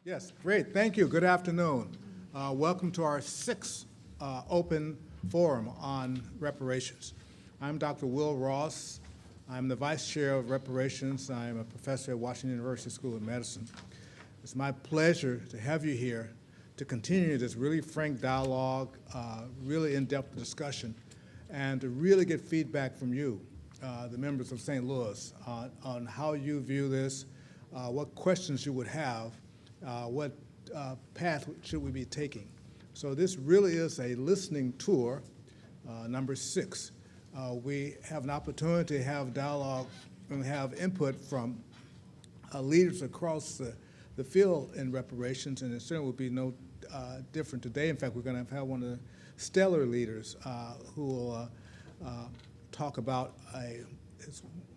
Yes, great, thank you, good afternoon. Welcome to our sixth open forum on reparations. I'm Dr. Will Ross. I'm the Vice Chair of Reparations. I'm a professor at Washington University School of Medicine. It's my pleasure to have you here to continue this really frank dialogue, really in-depth discussion, and to really get feedback from you, the members of St. Louis, on how you view this, what questions you would have, what path should we be taking. So this really is a listening tour, number 6. We have an opportunity to have dialogue and have input from leaders across the field in reparations, and it certainly will be no different today. In fact, we're going to have one of the stellar leaders who will talk about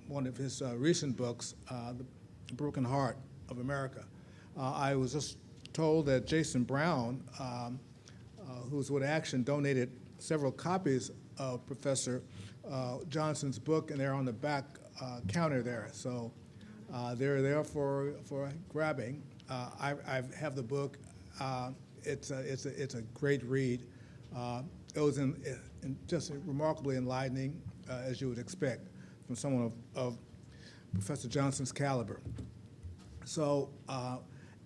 one of his recent books, The Broken Heart of America. I was just told that Jason Brown, who's with Action, donated several copies of Professor Johnson's book, and they're on the back counter there. So they're there for grabbing. I have the book. It's a great read. It was just remarkably enlightening, as you would expect from someone of Professor Johnson's caliber. So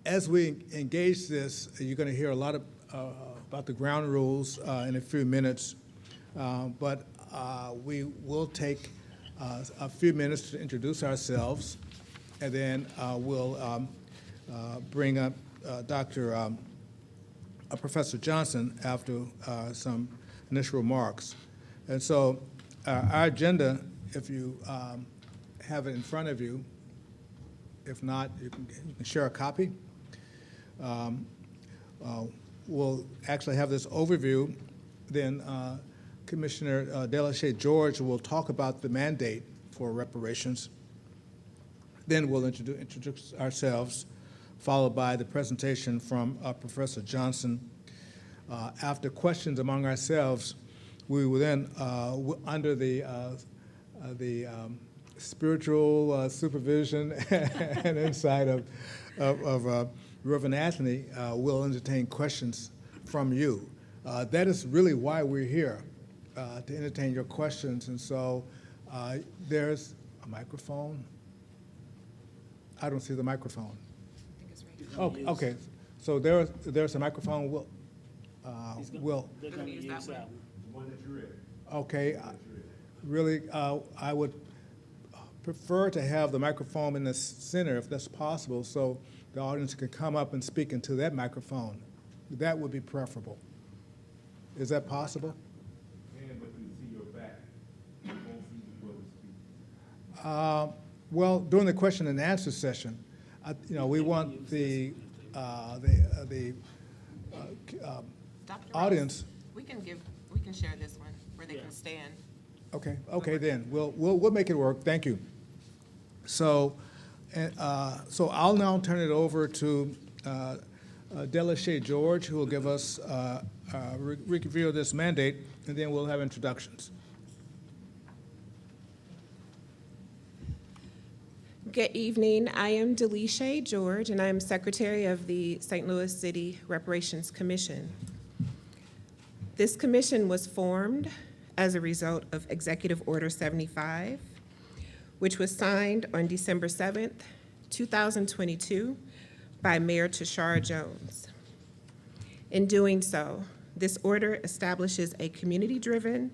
as we engage this, you're going to hear a lot about the ground rules in a few minutes, but we will take a few minutes to introduce ourselves, and then we'll bring up Professor Johnson after some initial remarks. And so our agenda, if you have it in front of you, if not, you can share a copy. We'll actually have this overview. Then Commissioner Delachey George will talk about the mandate for reparations. Then we'll introduce ourselves, followed by the presentation from Professor Johnson. After questions among ourselves, we will then, under the spiritual supervision and insight of Reverend Anthony, will entertain questions from you. That is really why we're here, to entertain your questions. And so there's a microphone. I don't see the microphone. I think it's right here. Oh, okay. So there's a microphone. We'll They're going to use that one. The one that you read. okay. Really, I would prefer to have the microphone in the center if that's possible, so the audience can come up and speak into that microphone. That would be preferable. Is that possible? And but you see your back. You won't see whoever speaks. Well, during the question and answer session, we want the Dr. audience. Ross, we can share this one where they can stand. Okay, then we'll make it work. Thank you. So I'll now turn it over to Delachey George, who will give us a review of this mandate, and then we'll have introductions. Good evening. I am Delachey George, and I am Secretary of the St. Louis City Reparations Commission. This commission was formed as a result of Executive Order 75, which was signed on December 7th, 2022 by Mayor Tashara Jones. In doing so, this order establishes a community-driven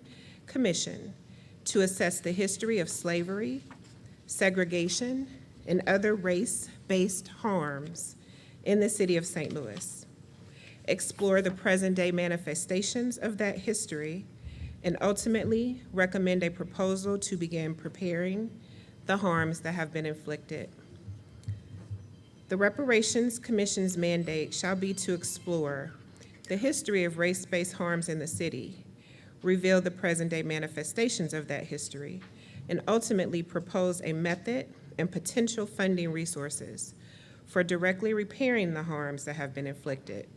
commission to assess the history of slavery, segregation, and other race-based harms in the city of St. Louis, explore the present-day manifestations of that history, and ultimately recommend a proposal to begin preparing the harms that have been inflicted. The Reparations Commission's mandate shall be to explore the history of race-based harms in the city, reveal the present-day manifestations of that history, and ultimately propose a method and potential funding resources for directly repairing the harms that have been inflicted.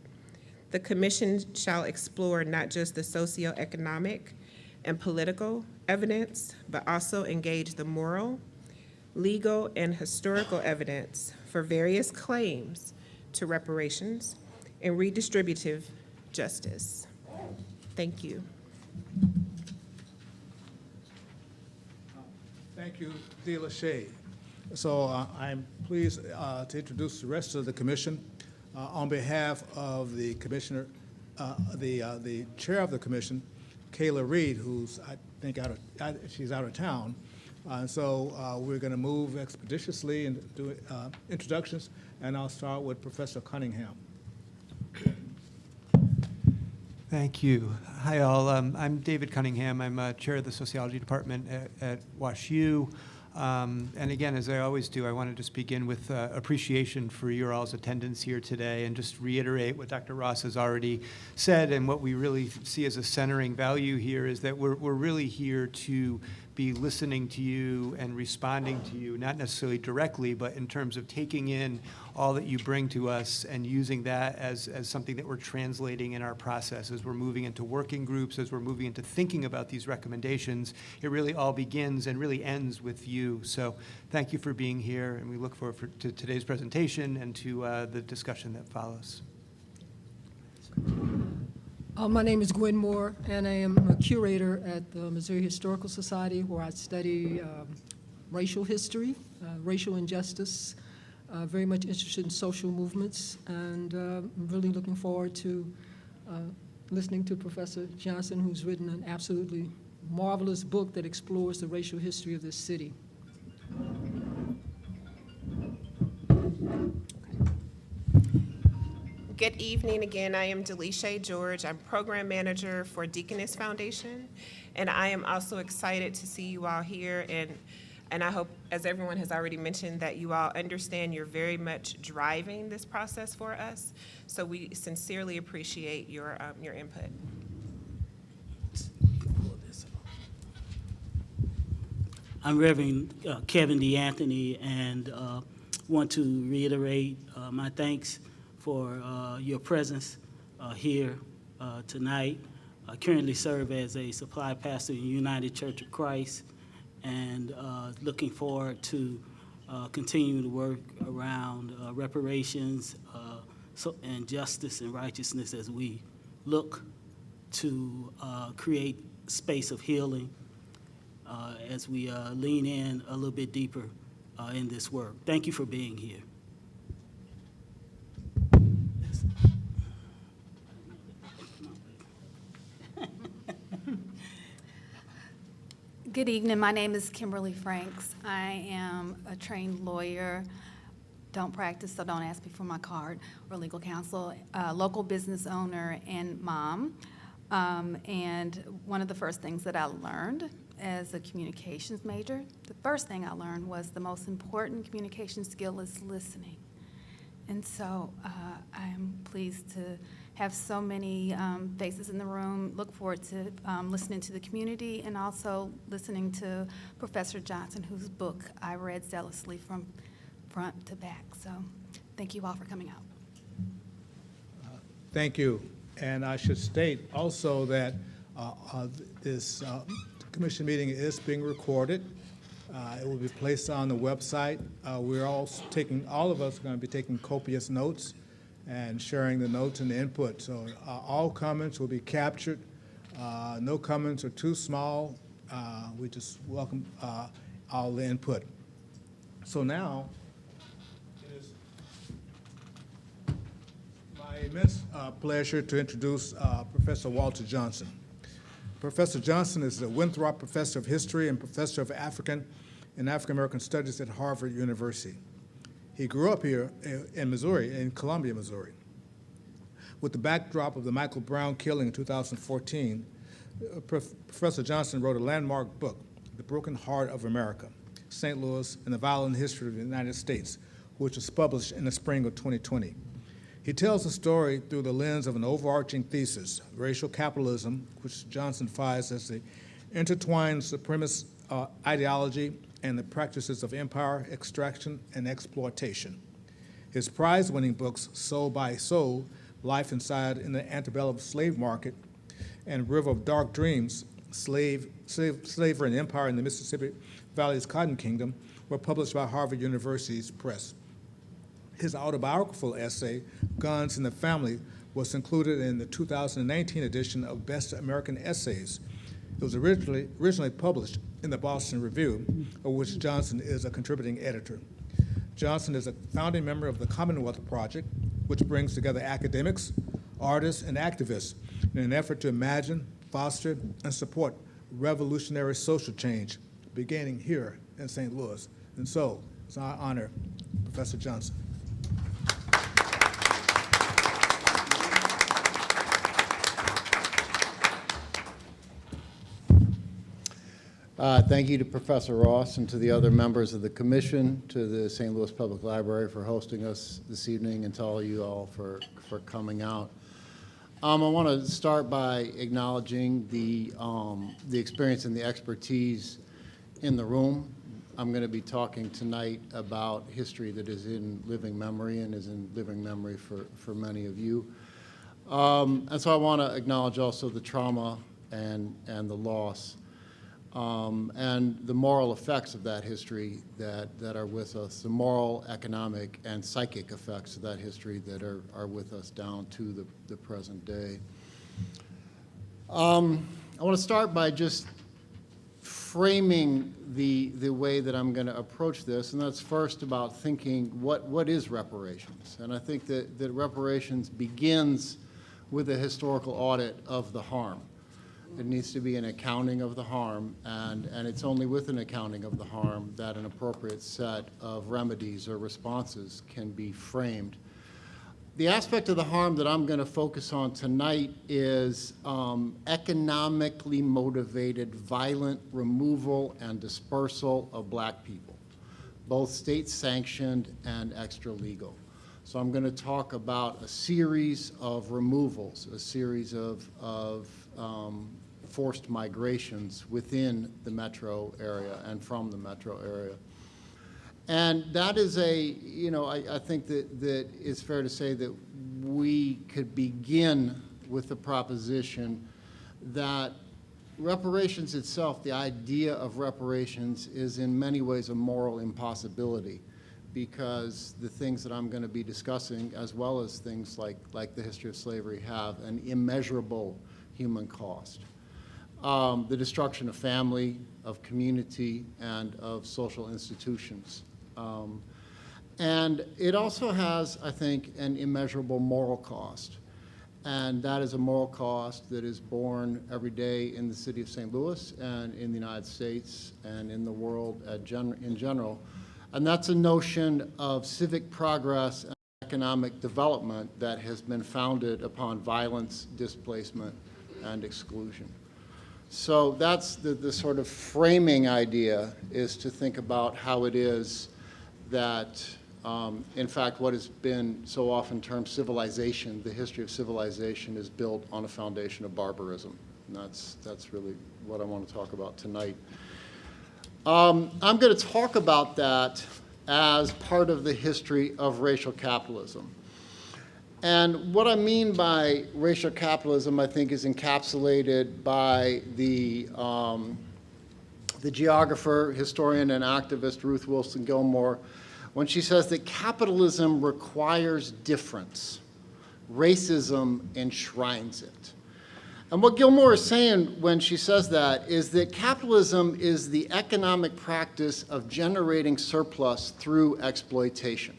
The Commission shall explore not just the socioeconomic and political evidence, but also engage the moral, legal, and historical evidence for various claims to reparations and redistributive justice. Thank you. Thank you, Dee Lachey. So I'm pleased to introduce the rest of the commission. On behalf of the commissioner, the chair of the commission, Kayla Reed, who's I think she's out of town. So we're going to move expeditiously and do introductions, and I'll start with Professor Cunningham. Thank you. Hi, all. I'm David Cunningham. I'm chair of the sociology department at WashU. And again, as I always do, I want to just begin with appreciation for your all's attendance here today and just reiterate what Dr. Ross has already said. And what we really see as a centering value here is that we're really here to be listening to you and responding to you, not necessarily directly, but in terms of taking in all that you bring to us and using that as something that we're translating in our process as we're moving into working groups, as we're moving into thinking about these recommendations. It really all begins and really ends with you. So thank you for being here, and we look forward to today's presentation and to the discussion that follows. My name is Gwen Moore, and I am a curator at the Missouri Historical Society, where I study racial history, racial injustice, very much interested in social movements, and I'm really looking forward to listening to Professor Johnson, who's written an absolutely marvelous book that explores the racial history of this city. Good evening again. I am Delisha George. I'm program manager for Deaconess Foundation, and I am also excited to see you all here. And I hope, as everyone has already mentioned, that you all understand you're very much driving this process for us. So we sincerely appreciate your input. I'm Reverend Kevin DeAnthony, and want to reiterate my thanks for your presence here tonight. I currently serve as a supply pastor in United Church of Christ, and looking forward to continuing to work around reparations and justice and righteousness as we look to create space of healing as we lean in a little bit deeper in this work. Thank you for being here. Good evening. My name is Kimberly Franks. I am a trained lawyer. Don't practice, so don't ask me for my card or legal counsel. Local business owner and mom. And one of the first things that I learned as a communications major, the first thing I learned was the most important communication skill is listening. And so I'm pleased to have so many faces in the room. Look forward to listening to the community and also listening to Professor Johnson, whose book I read zealously from front to back. So thank you all for coming out. Thank you. And I should state also that this commission meeting is being recorded. It will be placed on the website. We're all of us are going to be taking copious notes and sharing the notes and the input. So all comments will be captured. No comments are too small. We just welcome all the input. So now, it is my immense pleasure to introduce Professor Walter Johnson. Professor Johnson is the Winthrop Professor of History and Professor of African and African American Studies at Harvard University. He grew up here in Missouri, in Columbia, Missouri. With the backdrop of the Michael Brown killing in 2014, Professor Johnson wrote a landmark book, The Broken Heart of America, St. Louis and the Violent History of the United States, which was published in the spring of 2020. He tells the story through the lens of an overarching thesis, racial capitalism, which Johnson defines as the intertwined supremacist ideology and the practices of empire, extraction, and exploitation. His prize-winning books, Soul by Soul, Life Inside in the Antebellum Slave Market, and River of Dark Dreams, Slavery and Empire in the Mississippi Valley's Cotton Kingdom, were published by Harvard University's press. His autobiographical essay, Guns in the Family, was included in the 2019 edition of Best American Essays. It was originally published in the Boston Review, of which Johnson is a contributing editor. Johnson is a founding member of the Commonwealth Project, which brings together academics, artists, and activists in an effort to imagine, foster, and support revolutionary social change, beginning here in St. Louis. And so, it's our honor, Professor Johnson. Thank you to Professor Ross and to the other members of the commission, to the St. Louis Public Library for hosting us this evening, and to all you all for coming out. I want to start by acknowledging the experience and the expertise in the room. I'm going to be talking tonight about history that is in living memory and is in living memory for many of you. And so I want to acknowledge also the trauma and the loss and the moral effects of that history that are with us, the moral, economic, and psychic effects of that history that are with us down to the present day. I want to start by just framing the way that I'm going to approach this, and that's first about thinking what is reparations. And I think that reparations begins with a historical audit of the harm. It needs to be an accounting of the harm, and it's only with an accounting of the harm that an appropriate set of remedies or responses can be framed. The aspect of the harm that I'm going to focus on tonight is economically motivated violent removal and dispersal of black people, both state-sanctioned and extra-legal. So I'm going to talk about a series of removals, a series of forced migrations within the metro area and from the metro area. And that is I think that it's fair to say that we could begin with the proposition that reparations itself, the idea of reparations, is in many ways a moral impossibility, because the things that I'm going to be discussing, as well as things like the history of slavery, have an immeasurable human cost. The destruction of family, of community, and of social institutions. And it also has, I think, an immeasurable moral cost. And that is a moral cost that is borne every day in the city of St. Louis and in the United States and in the world in general. And that's a notion of civic progress and economic development that has been founded upon violence, displacement, and exclusion. So that's the sort of framing idea, is to think about how it is that, in fact, what has been so often termed civilization, the history of civilization, is built on a foundation of barbarism. And that's really what I want to talk about tonight. I'm going to talk about that as part of the history of racial capitalism. And what I mean by racial capitalism, I think, is encapsulated by the geographer, historian, and activist Ruth Wilson Gilmore, when she says that capitalism requires difference. Racism enshrines it. And what Gilmore is saying when she says that is that capitalism is the economic practice of generating surplus through exploitation,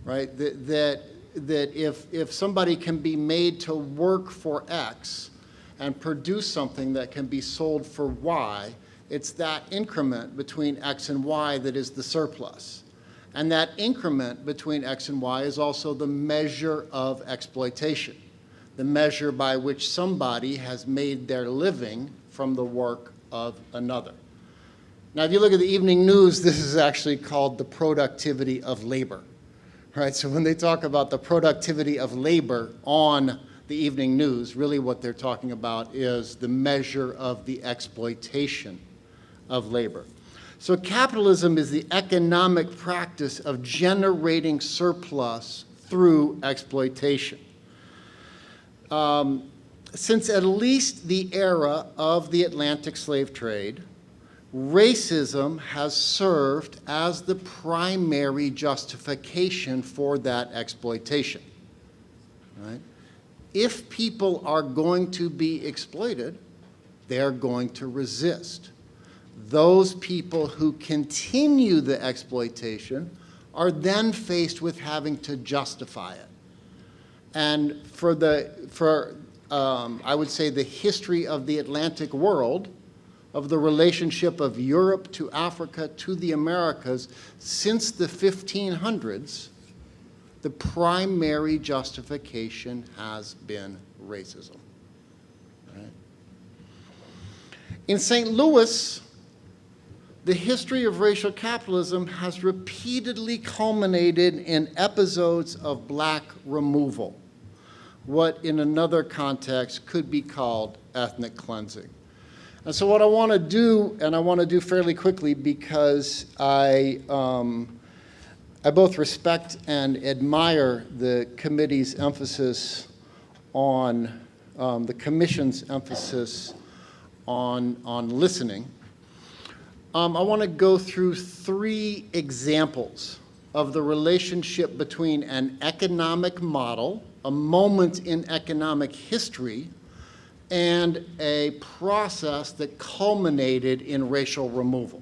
right? That if somebody can be made to work for X and produce something that can be sold for Y, it's that increment between X and Y that is the surplus. And that increment between X and Y is also the measure of exploitation, the measure by which somebody has made their living from the work of another. Now, if you look at the evening news, this is actually called the productivity of labor. Right, so when they talk about the productivity of labor on the evening news, really what they're talking about is the measure of the exploitation of labor. So capitalism is the economic practice of generating surplus through exploitation. Since at least the era of the Atlantic slave trade, racism has served as the primary justification for that exploitation, right? If people are going to be exploited, they're going to resist. Those people who continue the exploitation are then faced with having to justify it. And I would say the history of the Atlantic world, of the relationship of Europe to Africa to the Americas since the 1500s, the primary justification has been racism. Right? In St. Louis, the history of racial capitalism has repeatedly culminated in episodes of black removal, what in another context could be called ethnic cleansing. And so what I want to do, and I want to do fairly quickly because I both respect and admire the committee's emphasis on, the commission's emphasis on listening. I want to go through 3 examples of the relationship between an economic model, a moment in economic history, and a process that culminated in racial removal.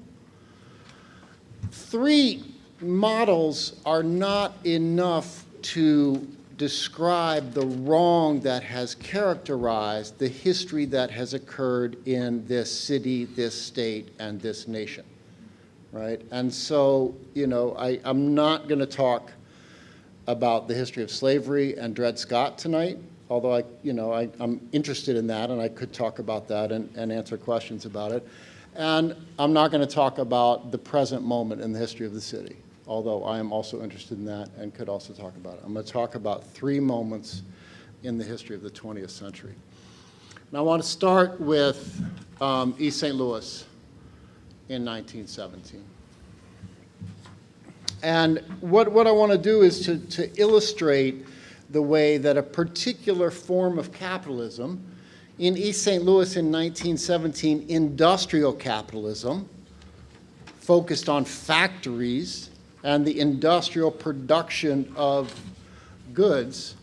3 models are not enough to describe the wrong that has characterized the history that has occurred in this city, this state, and this nation, right? And so, you know, I'm not going to talk about the history of slavery and Dred Scott tonight, although I'm interested in that, and I could talk about that and answer questions about it. And I'm not going to talk about the present moment in the history of the city, although I am also interested in that and could also talk about it. I'm going to talk about 3 moments in the history of the 20th century. And I want to start with East St. Louis in 1917. And what I want to do is to illustrate the way that a particular form of capitalism in East St. Louis in 1917, industrial capitalism, focused on factories and the industrial production of goods,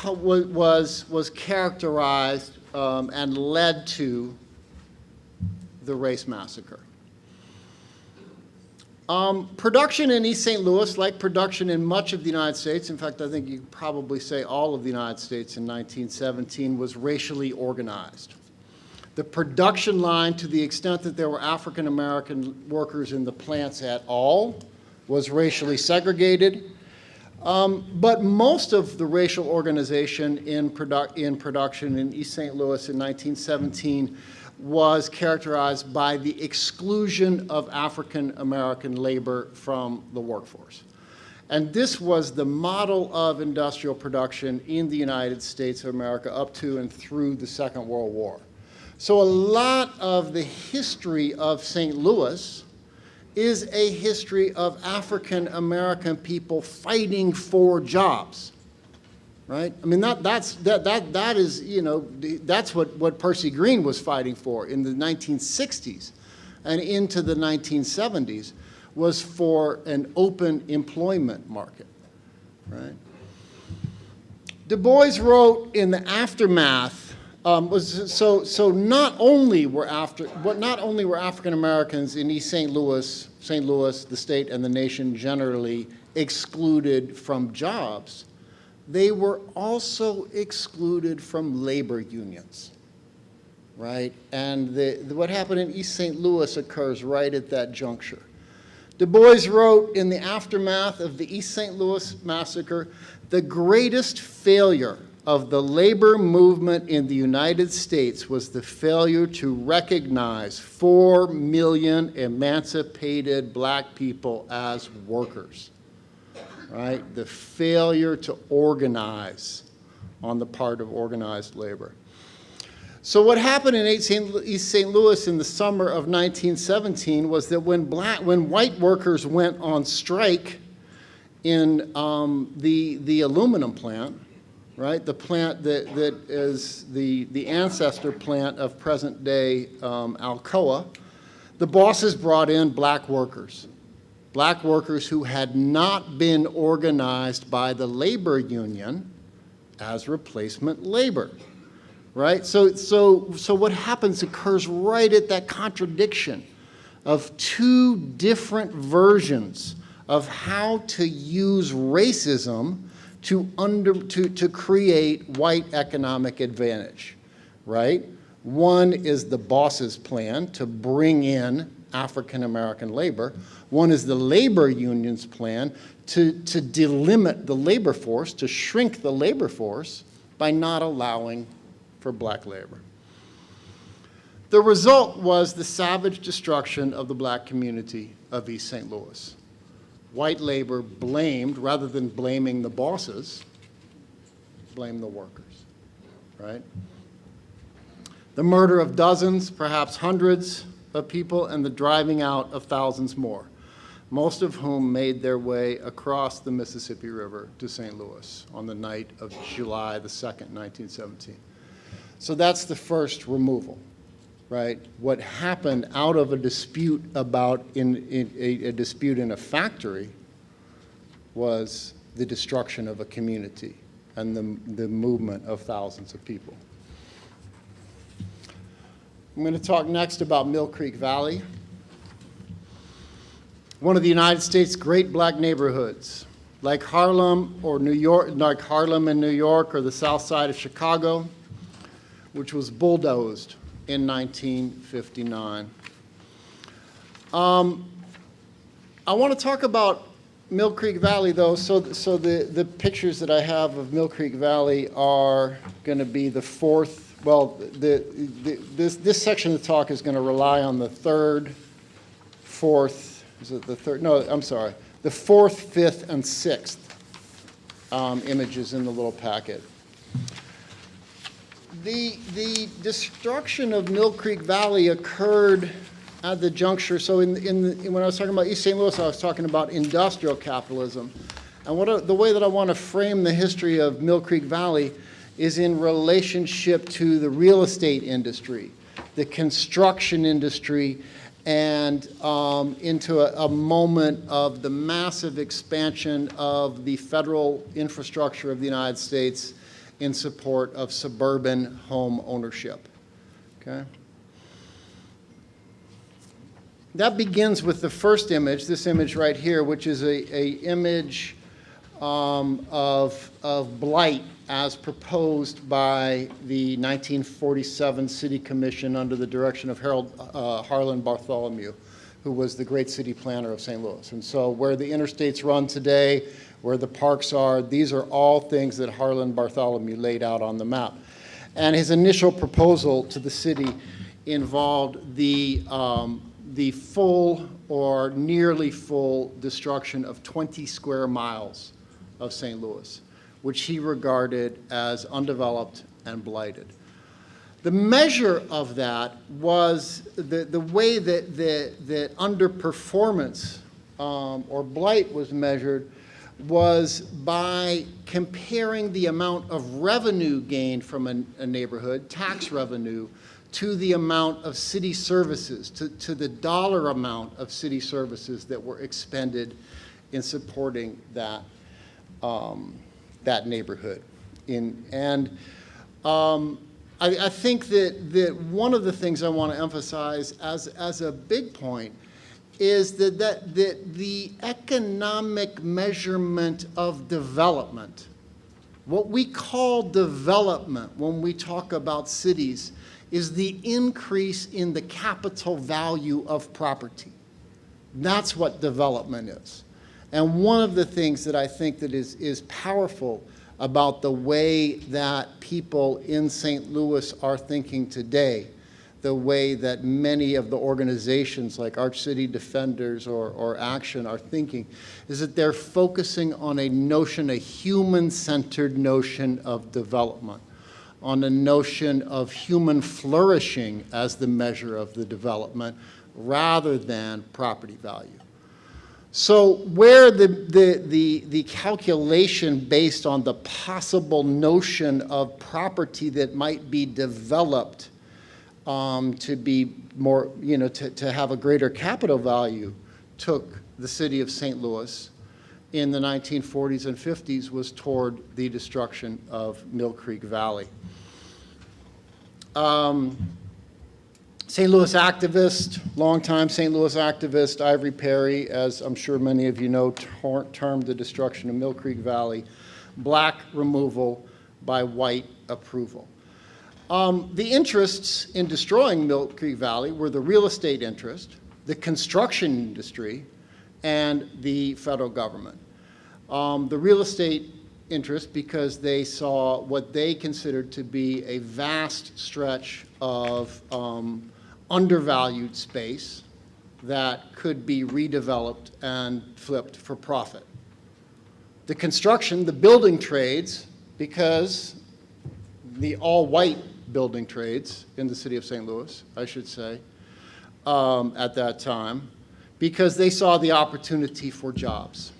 was characterized and led to the race massacre. Production in East St. Louis, like production in much of the United States, in fact, I think you could probably say all of the United States in 1917, was racially organized. The production line, to the extent that there were African American workers in the plants at all, was racially segregated. But most of the racial organization in production in East St. Louis in 1917 was characterized by the exclusion of African American labor from the workforce. And this was the model of industrial production in the United States of America up to and through the Second World War. So a lot of the history of St. Louis is a history of African American people fighting for jobs. Right? I mean, that is, you know, that's what Percy Green was fighting for in the 1960s and into the 1970s, was for an open employment market, right? Du Bois wrote in the aftermath, not only were African Americans in East St. Louis, the state and the nation generally excluded from jobs, they were also excluded from labor unions, right? And what happened in East St. Louis occurs right at that juncture. Du Bois wrote in the aftermath of the East St. Louis massacre, the greatest failure of the labor movement in the United States was the failure to recognize 4 million emancipated black people as workers. Right? The failure to organize on the part of organized labor. So what happened in East St. Louis in the summer of 1917 was that when white workers went on strike in the aluminum plant, right, the plant that is the ancestor plant of present-day Alcoa, The bosses brought in black workers who had not been organized by the labor union as replacement labor, right? So what happens occurs right at that contradiction of two different versions of how to use racism to create white economic advantage, right? One is the boss's plan to bring in African-American labor. One is the labor union's plan to delimit the labor force, to shrink the labor force by not allowing for black labor. The result was the savage destruction of the black community of East St. Louis. White labor blamed, rather than blaming the bosses, blamed the workers, right? The murder of dozens, perhaps hundreds of people, and the driving out of thousands more, most of whom made their way across the Mississippi River to St. Louis on the night of July the 2nd, 1917. So that's the first removal, right? What happened out of a dispute a dispute in a factory was the destruction of a community and the movement of thousands of people. I'm going to talk next about Mill Creek Valley, one of the United States' great black neighborhoods, like Harlem or New York, like Harlem in New York or the South Side of Chicago, which was bulldozed in 1959. I want to talk about Mill Creek Valley, though, so the pictures that I have of Mill Creek Valley are going to be the fourth. Well, this section of the talk is going to rely on the third, fourth, is it the third? No, I'm sorry. The fourth, fifth, and sixth images in the little packet. The destruction of Mill Creek Valley occurred at the juncture. So when I was talking about East St. Louis, I was talking about industrial capitalism. And the way that I want to frame the history of Mill Creek Valley is in relationship to the real estate industry, the construction industry, and into a moment of the massive expansion of the federal infrastructure of the United States in support of suburban home ownership, okay? That begins with the first image, this image right here, which is a image of blight as proposed by the 1947 City Commission under the direction of Harlan Bartholomew, who was the great city planner of St. Louis. And so where the interstates run today, where the parks are, these are all things that Harlan Bartholomew laid out on the map. And his initial proposal to the city involved the full or nearly full destruction of 20 square miles of St. Louis, which he regarded as undeveloped and blighted. The measure of that was the way that underperformance or blight was measured was by comparing the amount of revenue gained from a neighborhood, tax revenue, to the amount of city services, to the dollar amount of city services that were expended in supporting that neighborhood. I think that one of the things I want to emphasize as a big point is that the economic measurement of development, what we call development when we talk about cities, is the increase in the capital value of property. That's what development is. And one of the things that I think that is powerful about the way that people in St. Louis are thinking today, the way that many of the organizations like Arch City Defenders or Action are thinking, is that they're focusing on a notion, a human-centered notion of development, on a notion of human flourishing as the measure of the development, rather than property value. So where the calculation based on the possible notion of property that might be developed to more, to have a greater capital value took the city of St. Louis in the 1940s and 50s was toward the destruction of Mill Creek Valley. St. Louis activist, longtime St. Louis activist, Ivory Perry, as I'm sure many of you know, termed the destruction of Mill Creek Valley black removal by white approval. The interests in destroying Mill Creek Valley were the real estate interest, the construction industry, and the federal government. The real estate interest because they saw what they considered to be a vast stretch of undervalued space that could be redeveloped and flipped for profit. The construction, the building trades, because the all-white building trades in the city of St. Louis, I should say, at that time, because they saw the opportunity for jobs.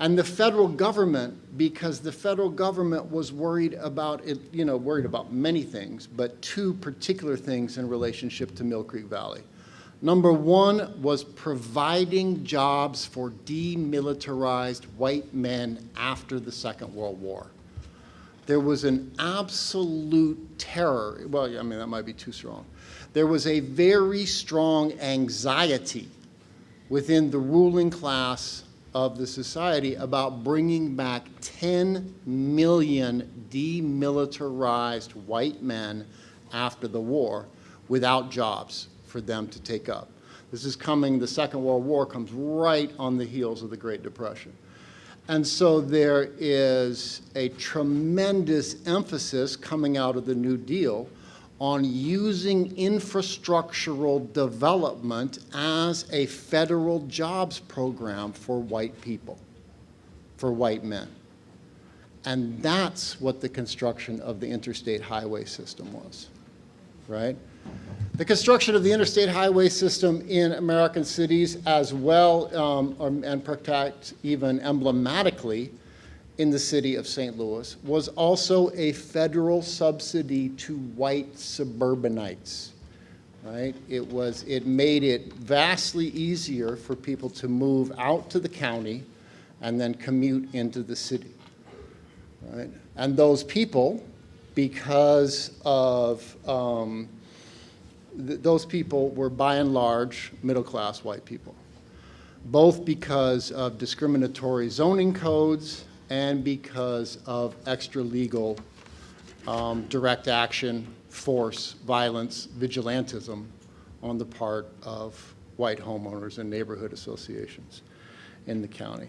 And the federal government, because the federal government was worried about it, worried about many things, but two particular things in relationship to Mill Creek Valley. Number one was providing jobs for demilitarized white men after the Second World War. There was an absolute terror, well, I mean, that might be too strong. There was a very strong anxiety within the ruling class of the society about bringing back 10 million demilitarized white men after the war without jobs for them to take up. This is coming, the Second World War comes right on the heels of the Great Depression. And so there is a tremendous emphasis coming out of the New Deal on using infrastructural development as a federal jobs program for white people, for white men. And that's what the construction of the interstate highway system was, right? The construction of the interstate highway system in American cities as well, and perhaps even emblematically, in the city of St. Louis was also a federal subsidy to white suburbanites, right? It made it vastly easier for people to move out to the county and then commute into the city, right? And those people, because of, those people were by and large middle-class white people, both because of discriminatory zoning codes and because of extra-legal direct action, force, violence, vigilantism on the part of white homeowners and neighborhood associations in the county.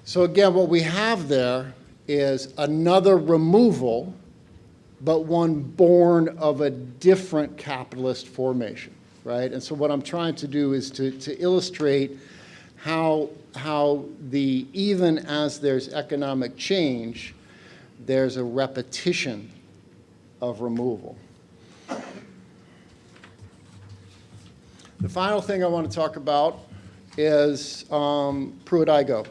So again, what we have there is another removal, but one born of a different capitalist formation, right? And so what I'm trying to do is to illustrate how even as there's economic change, there's a repetition of removal. The final thing I want to talk about is Pruitt-Igoe.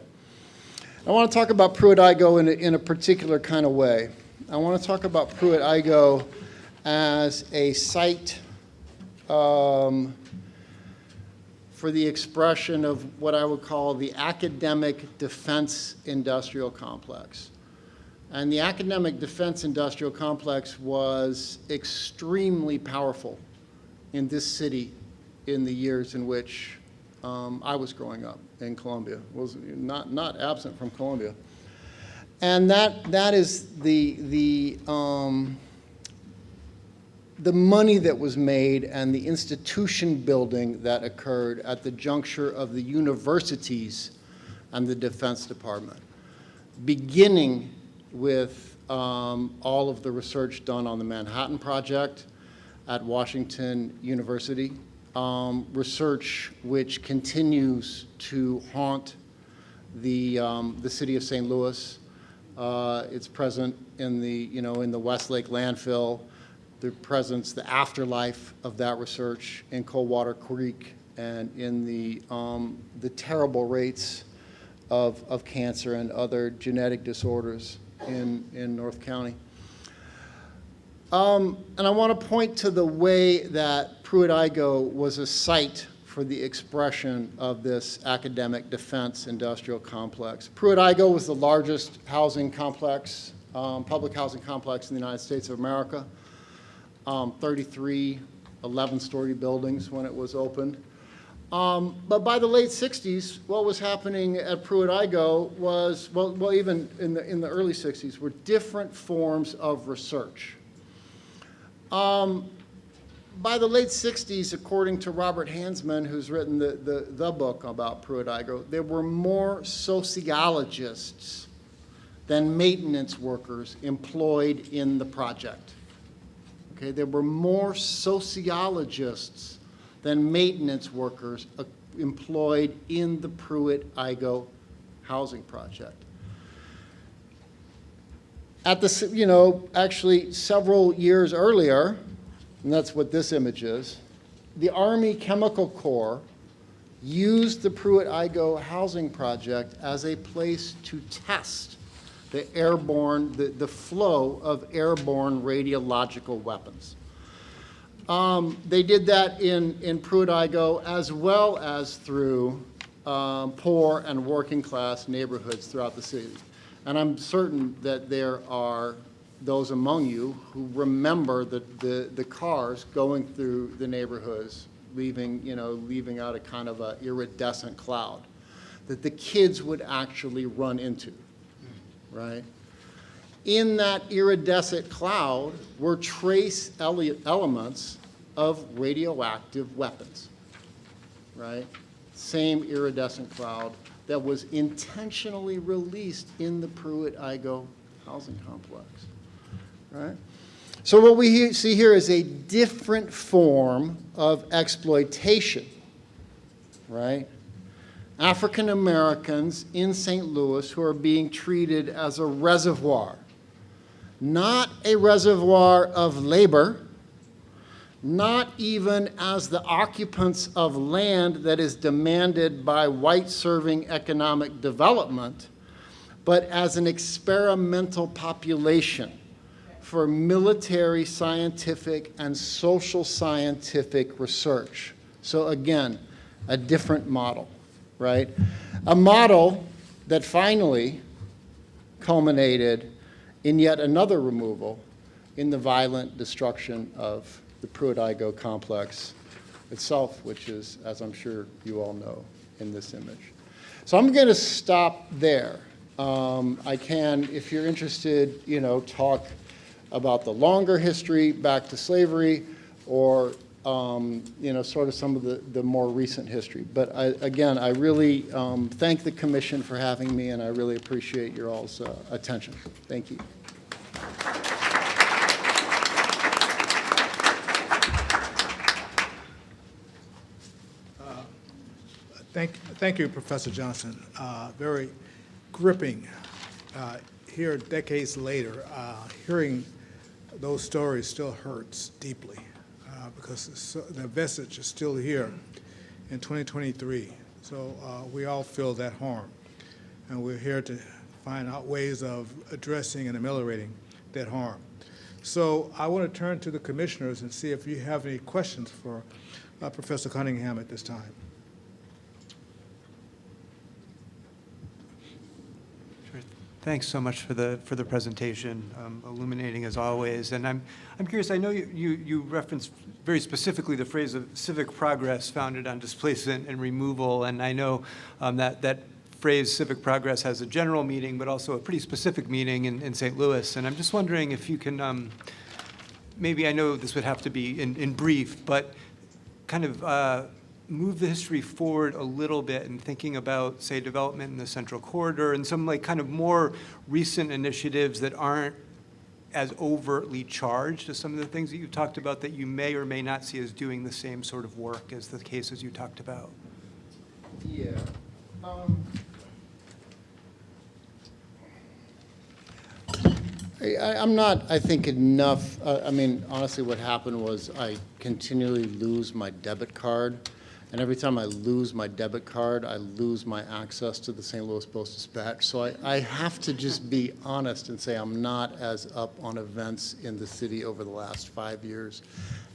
I want to talk about Pruitt-Igoe in a particular kind of way. I want to talk about Pruitt-Igoe as a site for the expression of what I would call the academic defense industrial complex. And the academic defense industrial complex was extremely powerful in this city in the years in which I was growing up in Columbia, was not absent from Columbia. And that is the money that was made and the institution building that occurred at the juncture of the universities and the Defense Department, beginning with all of the research done on the Manhattan Project at Washington University, research which continues to haunt the city of St. Louis. It's present in the Westlake landfill, the presence, the afterlife of that research in Coldwater Creek, and in the terrible rates of cancer and other genetic disorders in North County. And I want to point to the way that Pruitt-Igoe was a site for the expression of this academic defense industrial complex. Pruitt-Igoe was the largest housing complex, public housing complex in the United States of America. 33 11-story buildings when it was opened. But by the late 60s, what was happening at Pruitt-Igoe was, well, even in the early 60s, were different forms of research. By the late 60s, according to Robert Hansman, who's written the book about Pruitt-Igoe, there were more sociologists than maintenance workers employed in the project. Okay, there were more sociologists than maintenance workers employed in the Pruitt-Igoe housing project. At the, actually several years earlier, and that's what this image is, the Army Chemical Corps used the Pruitt-Igoe housing project as a place to test the airborne, the flow of airborne radiological weapons. They did that in Pruitt-Igoe as well as through poor and working class neighborhoods throughout the city. And I'm certain that there are those among you who remember the cars going through the neighborhoods, leaving out a kind of a iridescent cloud that the kids would actually run into, right? In that iridescent cloud were trace elements of radioactive weapons, right? Same iridescent cloud that was intentionally released in the Pruitt-Igoe housing complex, right? So what we see here is a different form of exploitation, right? African Americans in St. Louis who are being treated as a reservoir, not a reservoir of labor, not even as the occupants of land that is demanded by white-serving economic development, but as an experimental population for military, scientific, and social scientific research. So again, a different model, right? A model that finally culminated in yet another removal in the violent destruction of the Pruitt-Igoe complex itself, which is, as I'm sure you all know, in this image. So I'm going to stop there. I can, if you're interested, talk about the longer history back to slavery, or sort of some of the more recent history. But again, I really thank the commission for having me, and I really appreciate your all's attention. Thank you. Thank you, Professor Johnson. Very gripping. Here, decades later, hearing those stories still hurts deeply because the message is still here in 2023. So we all feel that harm, and we're here to find out ways of addressing and ameliorating that harm. So I want to turn to the commissioners and see if you have any questions for Professor Cunningham at this time. Thanks so much for the presentation, illuminating as always. And I'm curious. I know you referenced very specifically the phrase of civic progress founded on displacement and removal, and I know that phrase civic progress has a general meaning, but also a pretty specific meaning in St. Louis. And I'm just wondering if you can maybe, I know this would have to be in brief, but kind of move the history forward a little bit in thinking about, say, development in the Central Corridor and some kind of more recent initiatives that aren't as overtly charged as some of the things that you've talked about that you may or may not see as doing the same sort of work as the cases you talked about. Yeah. I'm not, I think, enough. I mean, honestly, what happened was I continually lose my debit card. And every time I lose my debit card, I lose my access to the St. Louis Post-Dispatch. So I have to just be honest and say I'm not as up on events in the city over the last 5 years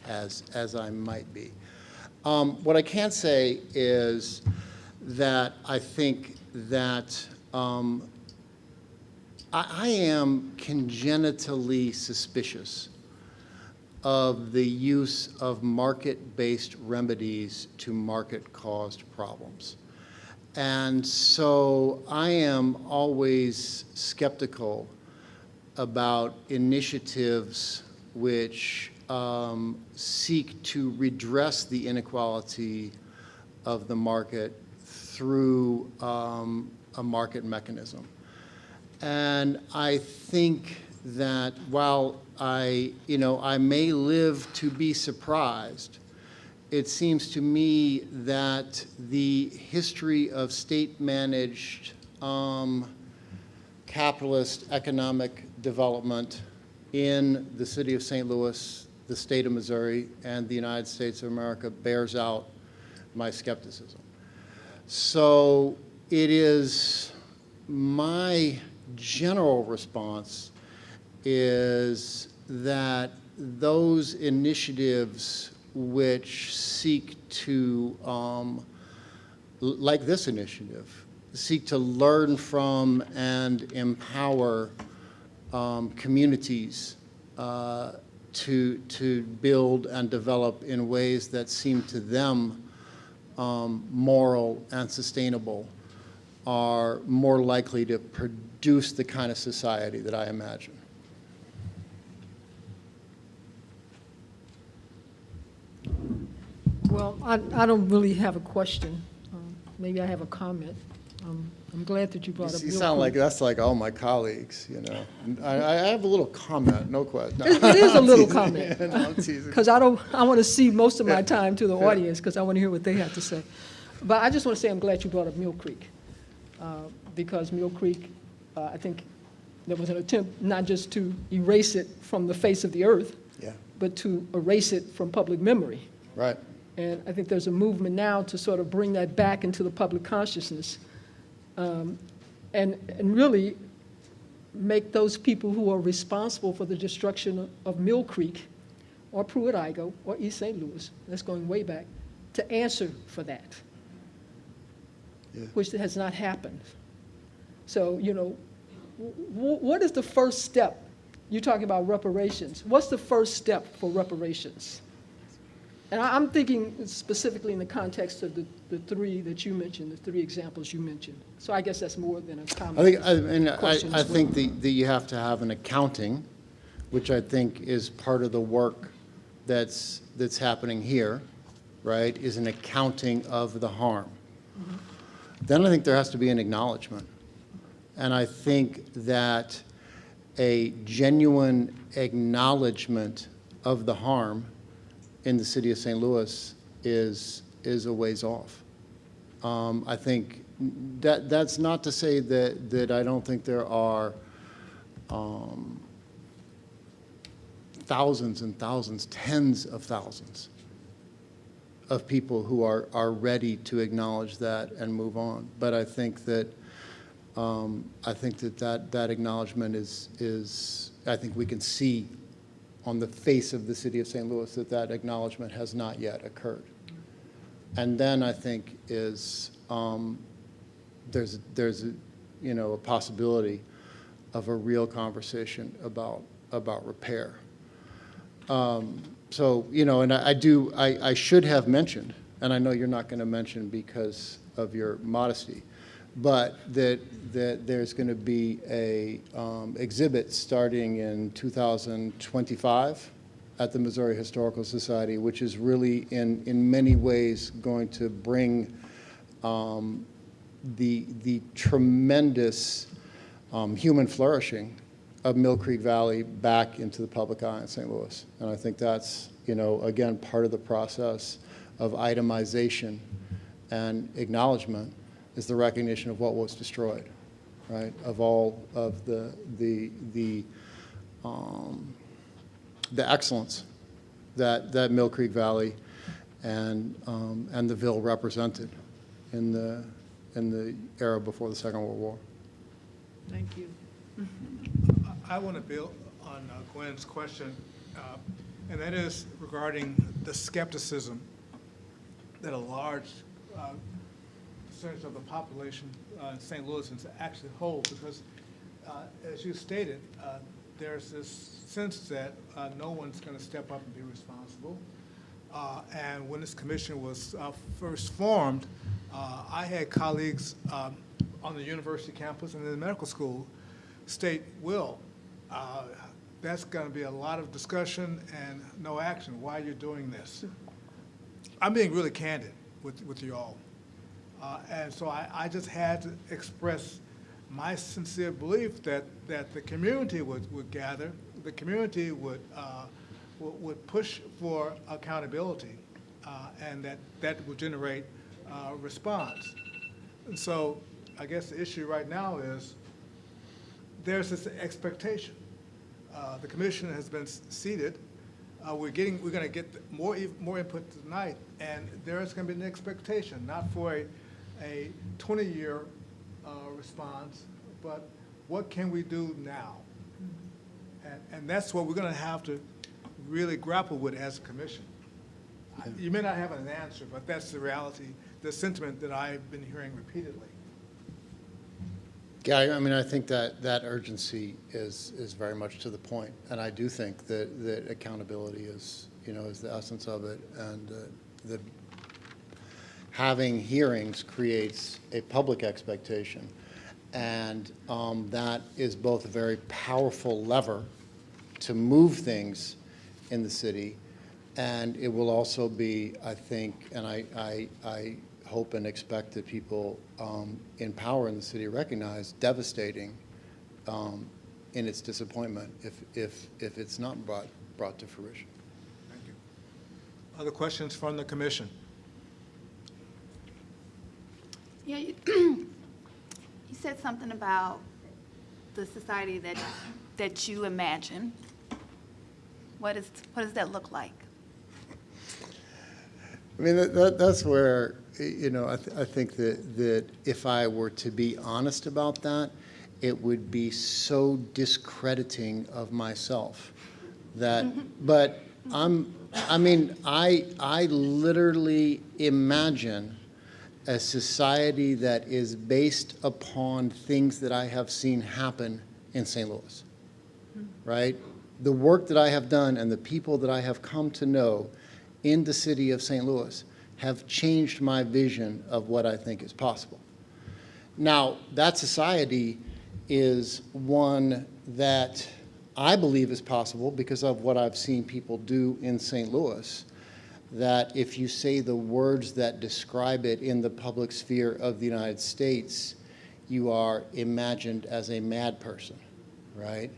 as I might be. What I can say is that I think that I am congenitally suspicious of the use of market-based remedies to market-caused problems. And so I am always skeptical about initiatives which seek to redress the inequality of the market through a market mechanism. And I think that while I may live to be surprised, it seems to me that the history of state-managed capitalist economic development in the city of St. Louis, the state of Missouri, and the United States of America bears out my skepticism. So it is my general response is that those initiatives which seek to, like this initiative, seek to learn from and empower communities to build and develop in ways that seem to them moral and sustainable are more likely to produce the kind of society that I imagine. Well, I don't really have a question. Maybe I have a comment. I'm glad that you brought up. You Mill sound like Creek. that's like all my colleagues, you know. I have a little comment, no question. No, It is a little comment. no, I'm teasing. Because I want to see most of my time to the audience, because I want to hear what they have to say. But I just want to say I'm glad you brought up Mill Creek, because Mill Creek, I think there was an attempt not just to erase it from the face of the earth, Yeah, but to erase it from public memory. right. And I think there's a movement now to sort of bring that back into the public consciousness, and really make those people who are responsible for the destruction of Mill Creek or Pruitt-Igoe or East St. Louis, that's going way back, to answer for that, Yeah. which has not happened. So, what is the first step? You're talking about reparations. What's the first step for reparations? And I'm thinking specifically in the context of the three that you mentioned, the three examples you mentioned. So I guess that's more than a comment. Question I as well. think that you have to have an accounting, which I think is part of the work that's happening here, right, is an accounting of the harm. Mm-hmm. Then I think there has to be an acknowledgement. And I think that a genuine acknowledgement of the harm in the city of St. Louis is a ways off. I think that's not to say that I don't think there are thousands and thousands, tens of thousands of people who are ready to acknowledge that and move on. But I think that that acknowledgement is I think we can see on the face of the city of St. Louis that acknowledgement has not yet occurred. And then I think is there's a possibility of a real conversation about repair. So and I should have mentioned, and I know you're not going to mention because of your modesty, but that there's going to be a exhibit starting in 2025 at the Missouri Historical Society, which is really in many ways going to bring the tremendous human flourishing of Mill Creek Valley back into the public eye in St. Louis. And I think that's, again, part of the process of itemization and acknowledgement is the recognition of what was destroyed, right? Of all of the excellence that Mill Creek Valley and the Ville represented in the era before the Second World War. Thank you. I want to build on Gwen's question, and that is regarding the skepticism that a large percentage of the population in St. Louis actually hold, because as you stated, there's this sense that no one's going to step up and be responsible. And when this commission was first formed, I had colleagues on the university campus and in the medical school state, Will, that's going to be a lot of discussion and no action. Why are you doing this? I'm being really candid with you all. And so I just had to express my sincere belief that the community would gather, the community would push for accountability, and that would generate response. And so I guess the issue right now is there's this expectation. The commission has been seated. We're going to get more input tonight, and there's going to be an expectation, not for a 20-year response, but what can we do now? And that's what we're going to have to really grapple with as a commission. You may not have an answer, but that's the reality, the sentiment that I've been hearing repeatedly. Yeah, I mean, I think that urgency is very much to the point, and I do think that accountability is the essence of it, and that having hearings creates a public expectation, and that is both a very powerful lever to move things in the city, and it will also be, I think, and I hope and expect that people in power in the city recognize, devastating in its disappointment if it's not brought to fruition. Thank you. Other questions from the commission? Yeah, you said something about the society that you imagine. What does that look like? I mean, that's where, I think that if I were to be honest about that, it would be so discrediting of myself that, but I literally imagine a society that is based upon things that I have seen happen in St. Louis, right? The work that I have done and the people that I have come to know in the city of St. Louis have changed my vision of what I think is possible. Now, that society is one that I believe is possible because of what I've seen people do in St. Louis, that if you say the words that describe it in the public sphere of the United States, you are imagined as a mad person, right?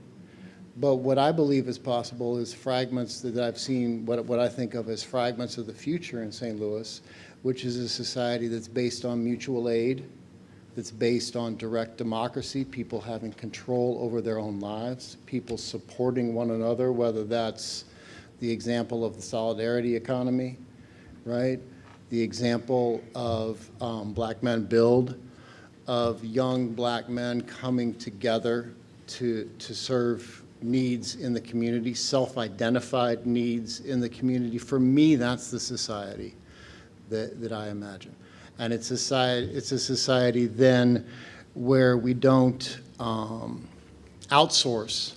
But what I believe is possible is fragments that I've seen, what I think of as fragments of the future in St. Louis, which is a society that's based on mutual aid, that's based on direct democracy, people having control over their own lives, people supporting one another, whether that's the example of the solidarity economy, right? The example of Black Men Build, of young black men coming together to serve needs in the community, self-identified needs in the community. For me, that's the society that I imagine. And it's a society then where we don't outsource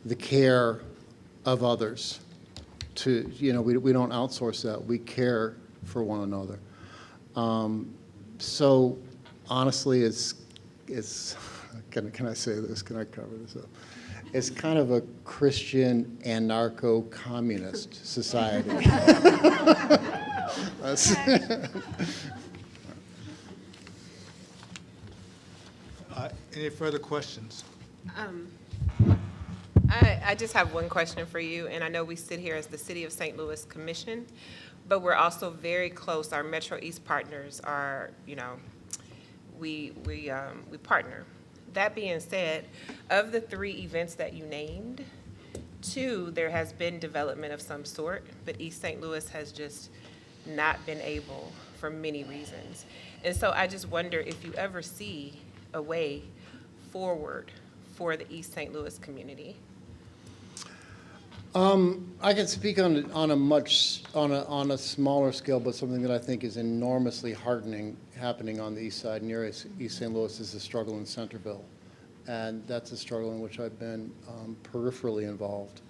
the care of others to, we don't outsource that. We care for one another. So honestly, it's can I say this? Can I cover this up? It's kind of a Christian anarcho-communist society. Any further questions? I just have one question for you, and I know we sit here as the City of St. Louis Commission, but we're also very close. Our Metro East partners are, we partner. That being said, of the 3 events that you named, 2, there has been development of some sort, but East St. Louis has just not been able for many reasons. And so I just wonder if you ever see a way forward for the East St. Louis community. I can speak on a smaller scale, but something that I think is enormously heartening happening on the east side near East St. Louis is the struggle in Centerville. And that's a struggle in which I've been peripherally involved.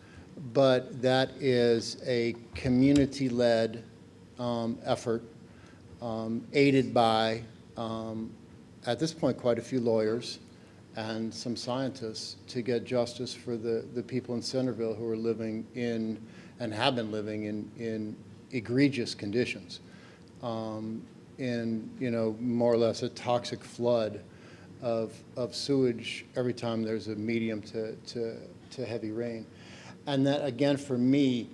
But that is a community-led effort, aided by, at this point, quite a few lawyers and some scientists to get justice for the people in Centerville who are living in, and have been living in egregious conditions, in, more or less a toxic flood of sewage every time there's a medium to heavy rain. And that, again, for me,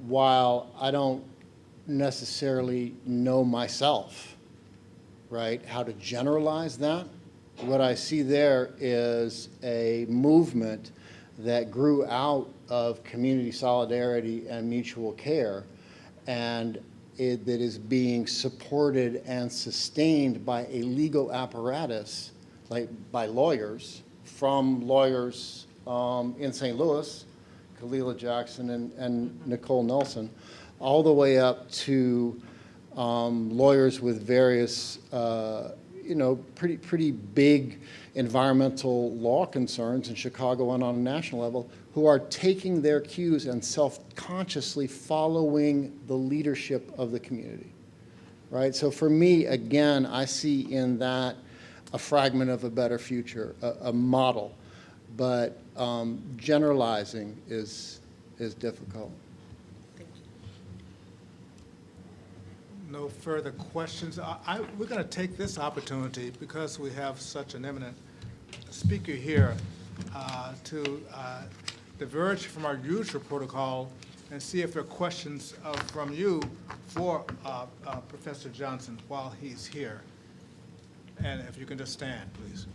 while I don't necessarily know myself, right, how to generalize that, what I see there is a movement that grew out of community solidarity and mutual care, and that is being supported and sustained by a legal apparatus, like by lawyers, from lawyers in St. Louis, Kalila Jackson and Nicole Nelson, all the way up to lawyers with various pretty big environmental law concerns in Chicago and on a national level, who are taking their cues and self-consciously following the leadership of the community, right? So for me, again, I see in that a fragment of a better future, a model, but generalizing is difficult. No further questions. We're going to take this opportunity, because we have such an eminent speaker here, to diverge from our usual protocol and see if there are questions from you for Professor Johnson while he's here. And if you can just stand, please.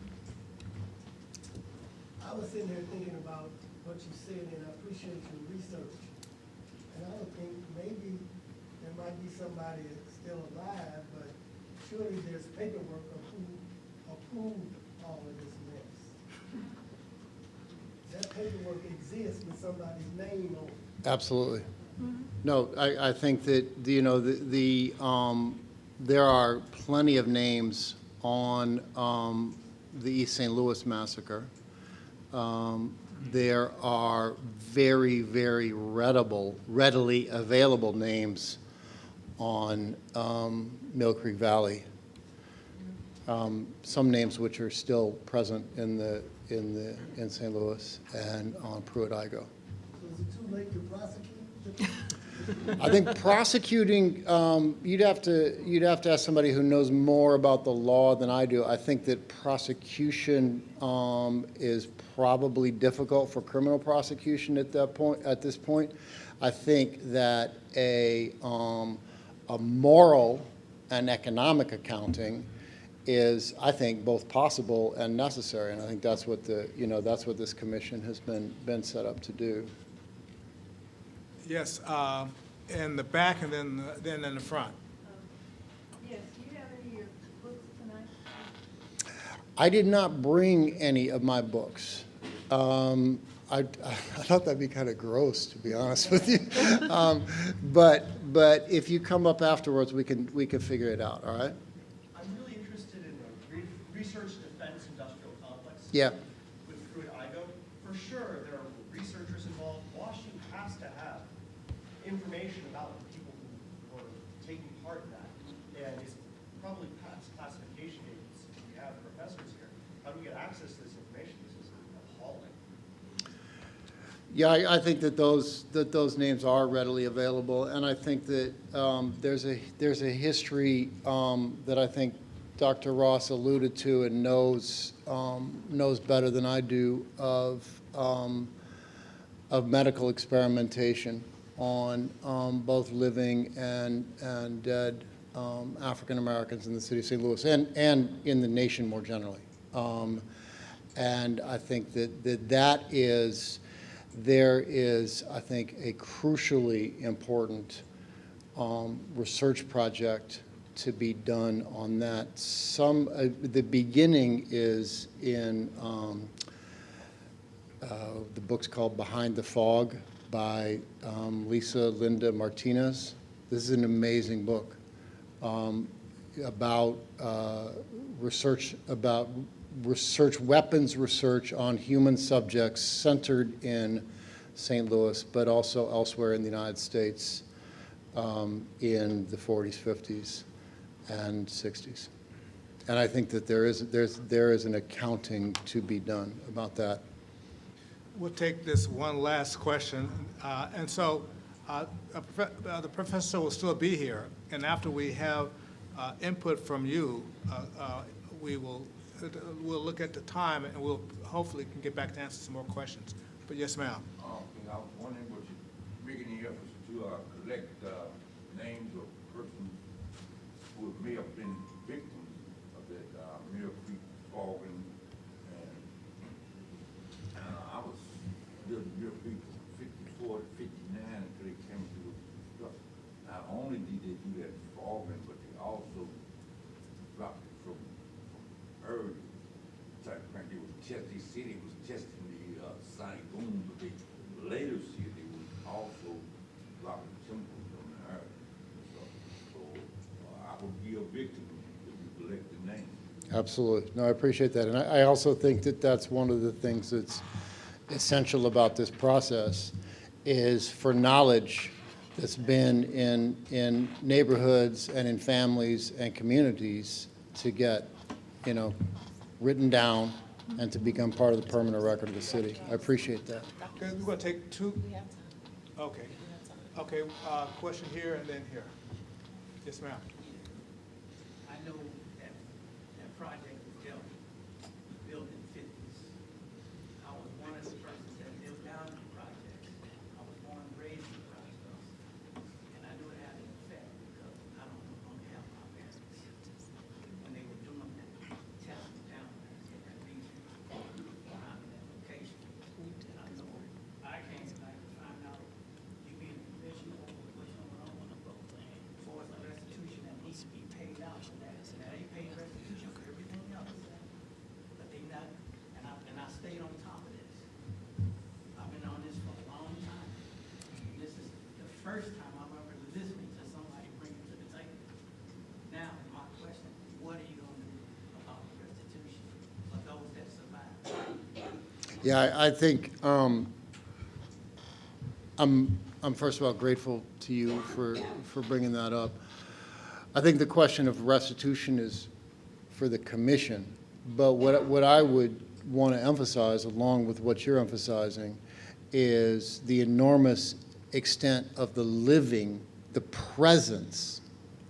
I was sitting there thinking about what you said, and I appreciate your research. And I would think maybe there might be somebody that's still alive, but surely there's paperwork of who approved all of this mess. That paperwork exists with somebody's name on it. Absolutely. No, I think that, there are plenty of names on the East St. Louis massacre. There are very, very readily available names on Mill Creek Valley. Some names which are still present in St. Louis and on Pruitt-Igoe. So is it too late to prosecute? I think prosecuting, you'd have to ask somebody who knows more about the law than I do. I think that prosecution is probably difficult for criminal prosecution at this point. I think that a moral and economic accounting is, I think, both possible and necessary, and I think that's what that's what this commission has been set up to do. Yes, in the back and then in the front. Yes, do you have any of your books tonight? I did not bring any of my books. I thought that'd be kind of gross, to be honest with you. But if you come up afterwards, we can figure it out. All right. I'm really interested in the research defense industrial complex. Yeah. With Pruitt-Igoe. For sure, there are researchers involved. Washington has to have information about the people who were taking part in that. And it's probably past classification dates. We have professors here. How do we get access to this information? This is appalling. Yeah, I think that those names are readily available, and I think that there's a history that I think Dr. Ross alluded to and knows better than I do of medical experimentation on both living and dead African Americans in the city of St. Louis and in the nation more generally. And I think that there is, I think, a crucially important research project to be done on that. The beginning is in the book's called Behind the Fog by Lisa Linda Martinez. This is an amazing book about weapons research on human subjects centered in St. Louis, but also elsewhere in the United States in the 40s, 50s, and 60s. And I think that there is an accounting to be done about that. We'll take this one last question. And so the professor will still be here. And after we have input from you, we'll look at the time and we'll hopefully can get back to answer some more questions. But yes, ma'am. I was wondering, was you making any efforts to collect names of persons who may have been victims of that Mill Creek fogging? And I was living in Mill Creek from 54 to 59 until they came to the. Not only did they do that fogging, but they also dropped it from early type crank. They said it was testing the sonic boom, but they later said they was also dropping chemicals on the earth. So I would be a victim if you collect the name. Absolutely. No, I appreciate that. And I also think that that's one of the things that's essential about this process is for knowledge that's been in neighborhoods and in families and communities to get, written down and to become part of the permanent record of the city. I appreciate that. Okay, we're going to take two. Okay. Okay, question here and then here. Yes, ma'am. I know that project was built in the 50s. I was one of the persons that lived down in the project. I was born and raised in the project. And I knew it had an effect because I don't have my parents. When they were doing that testing down there in that region, around that location. And I know I came back to find out you being a commissioner over what's going on for the restitution that needs to be paid out for that. And they pay restitution for everything else. But they not, and I stayed on top of this. I've been on this for a long time. And this is the first time I'm ever listening to somebody bring it to the table. Now, my question, what are you going to do about the restitution for those that survive? Yeah, I think I'm first of all grateful to you for bringing that up. I think the question of restitution is for the commission, but what I would want to emphasize, along with what you're emphasizing, is the enormous extent of the presence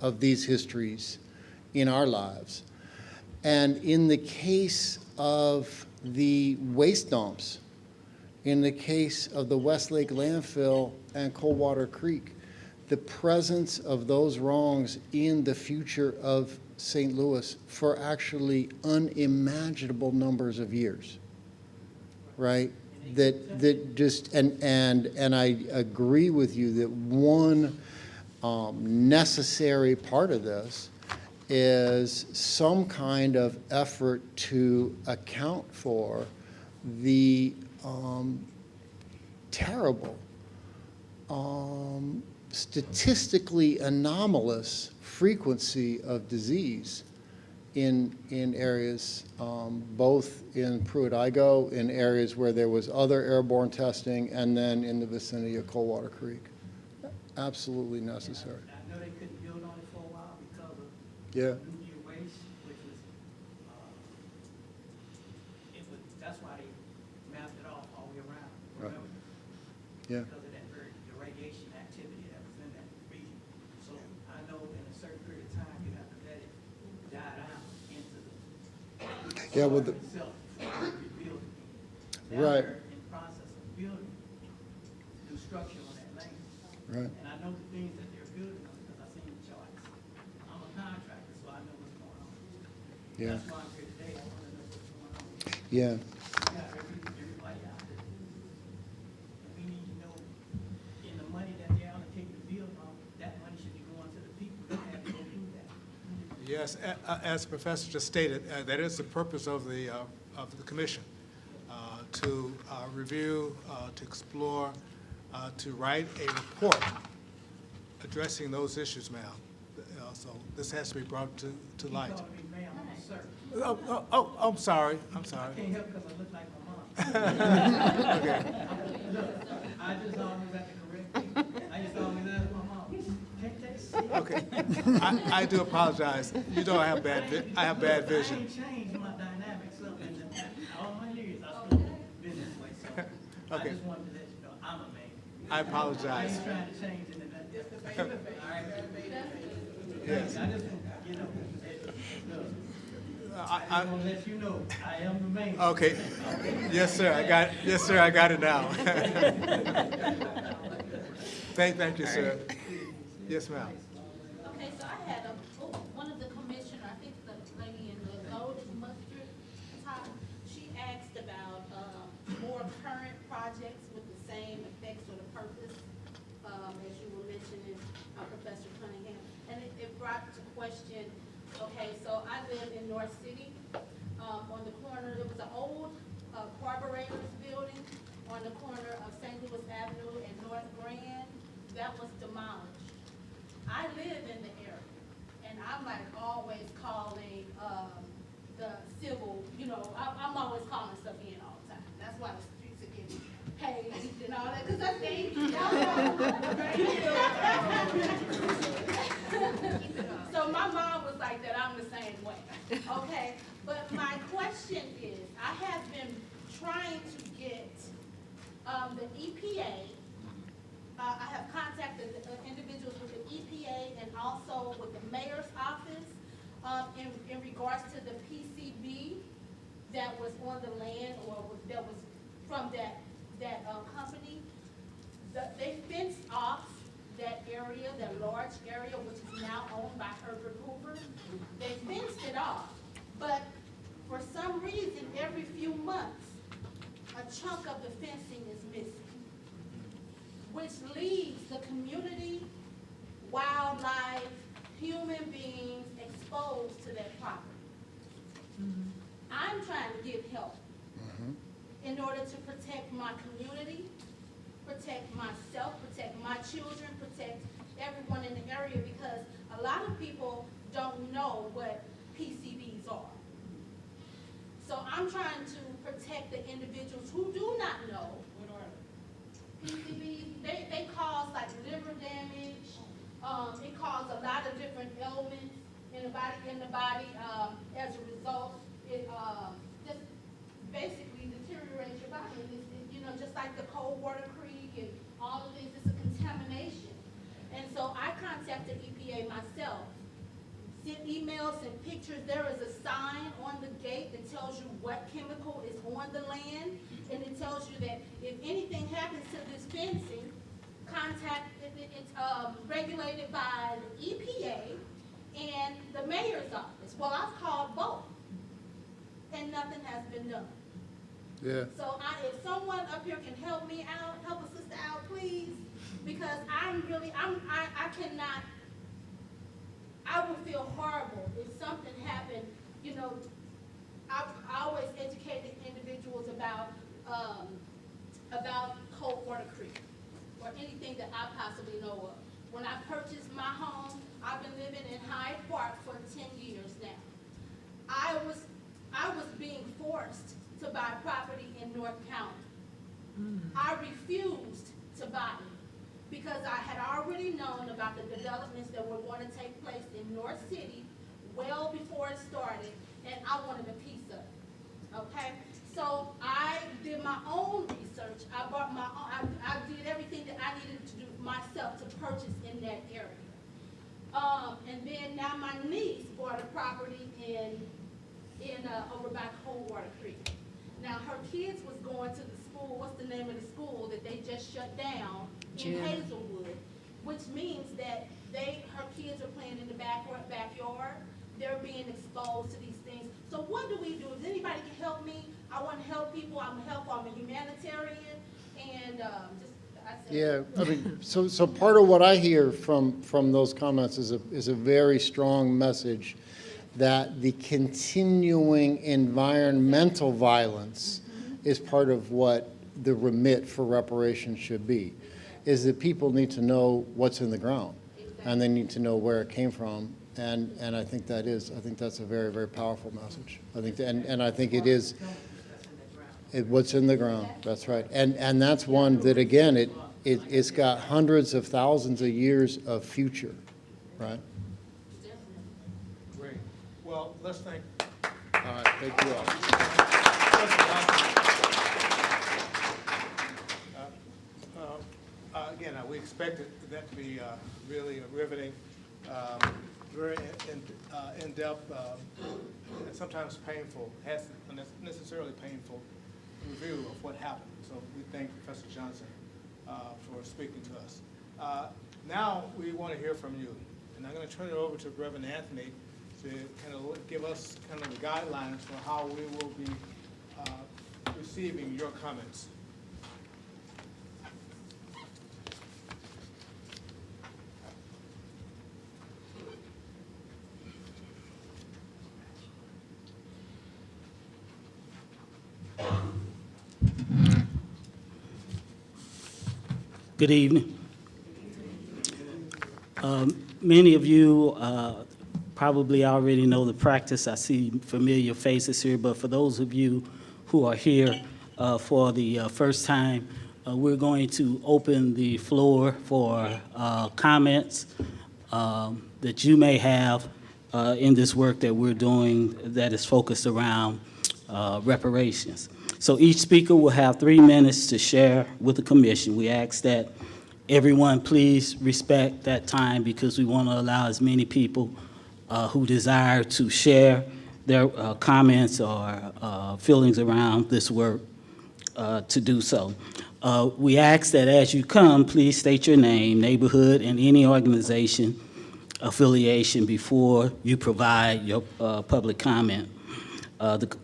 of these histories in our lives. And in the case of the waste dumps, in the case of the Westlake landfill and Coldwater Creek, the presence of those wrongs in the future of St. Louis for actually unimaginable numbers of years, right? That just, and I agree with you that one necessary part of this is some kind of effort to account for the terrible, statistically anomalous frequency of disease in areas, both in Pruitt-Igoe, in areas where there was other airborne testing, and then in the vicinity of Coldwater Creek. Absolutely necessary. I know they couldn't build on it for a while because of Yeah. nuclear waste, which was, that's why they mapped it off all the way around. Right. Remember? Yeah. Because of that the radiation activity that was in that region. So I know in a certain period of time, you have to let it die down into the Yeah, well, soil itself before you build it. Now Right. they're in the process of building new structure on that land. Right. And I know the things that they're building on because I've seen the charts. I'm a contractor, so I know what's going on. Yeah. That's why I'm here today. I want to know what's going on. Yeah. We got everybody out there. And we need to know, in the money that they allocate to build on, that money should be Yes, as the professor just stated, that is the purpose of the commission, to review, to explore, to write a report addressing those issues, ma'am. So this has to be brought to light. You called me ma'am, I'm sir. I'm sorry, I'm sorry. I can't help because I look like my mom. Okay. Look, I just always have to correct people. I just always ask my mom, can't they see? Okay. I do apologize. You know I have bad I vision. ain't changed my dynamics up in all my years. I've still been this way, so I Okay. just wanted to let you know I'm a man. I I apologize. ain't trying to change anything. All right. Yes. I just, you know, look, I I- just want to let you know, I am the man. Okay. Yes, sir. I got it now. Thank you, sir. Yes, ma'am. Okay, so I had one of the commissioner, I think the lady in the golden mustard top, she asked about, more current projects with the same effects or the purpose, as you were mentioning, Professor Cunningham. And it brought to question, okay, so I live in North City, on the corner, it was an old, carburetor's building on the corner of St. Louis Avenue and North Grand, that was demolished. I live in the area, and I'm like always calling, the civil, you know, I'm always calling stuff in all the time. That's why the streets are getting paved and all that, because that's dangerous. So my mom was like that, I'm the same way, okay? But my question is, I have been trying to get, the EPA, I have contacted individuals with the EPA and also with the mayor's office in regards to the PCB that was on the land or that was from that company. They fenced off that area, that large area, which is now owned by Herbert Hoover. They fenced it off, but for some reason, every few months, a chunk of the fencing is missing, which leaves the community, wildlife, human beings exposed to that property. I'm trying to get help in order to protect my community, protect myself, protect my children, protect everyone in the area, because a lot of people don't know what PCBs are. So I'm trying to protect the individuals who do not know. PCBs, they cause like liver damage. It causes a lot of different ailments in the body. As a result, it just basically deteriorates your body. You know, just like the cold water creek and all of this, it's a contamination. And so I contacted EPA myself. Sent emails and pictures. There is a sign on the gate that tells you what chemical is on the land, and it tells you that if anything happens to this fencing, it's regulated by the EPA and the mayor's office. Well, I've called both, and nothing has been done. Yeah. So if someone up here can help me out, help a sister out, please, because I cannot. I would feel horrible if something happened. You know, I always educated individuals about Coldwater Creek or anything that I possibly know of. When I purchased my home, I've been living in Hyde Park for 10 years now. I was being forced to buy property in North County. I refused to buy it, because I had already known about the developments that were going to take place in North City well before it started, and I wanted a piece of it, okay? So I did my own research. I bought my own, I did everything that I needed to do myself to purchase in that area. And then now my niece bought a property over by Coldwater Creek. Now her kids was going to the school, what's the name of the school that they just shut down? In Hazelwood, which means that her kids are playing in the backyard. They're being exposed to these things. So what do we do? If anybody can help me, I want to help people. I'm a humanitarian, and Yeah, I mean, so part of what I hear from those comments is a very strong message that the continuing environmental violence is part of what the remit for reparations should be, is that people need to know what's in the ground, and they need to know where it came from, and I think that's a very, very powerful message. I think, and I think it is, what's in the ground, that's right. And that's one that, again, it's got hundreds of thousands of years of future, right? Great. Well, let's thank. All right, thank you all. Again, we expected that to be really riveting, very in-depth, and sometimes painful, hasn't necessarily painful review of what happened. So we thank Professor Johnson for speaking to us. Now we want to hear from you, and I'm going to turn it over to Reverend Anthony to kind of give us kind of the guidelines for how we will be receiving your comments. Good evening. Many of you probably already know the practice. I see familiar faces here, but for those of you who are here for the first time, we're going to open the floor for comments that you may have in this work that we're doing that is focused around reparations. So each speaker will have 3 minutes to share with the commission. We ask that everyone please respect that time because we want to allow as many people who desire to share their comments or feelings around this work to do so. We ask that as you come, please state your name, neighborhood, and any organization affiliation before you provide your public comment.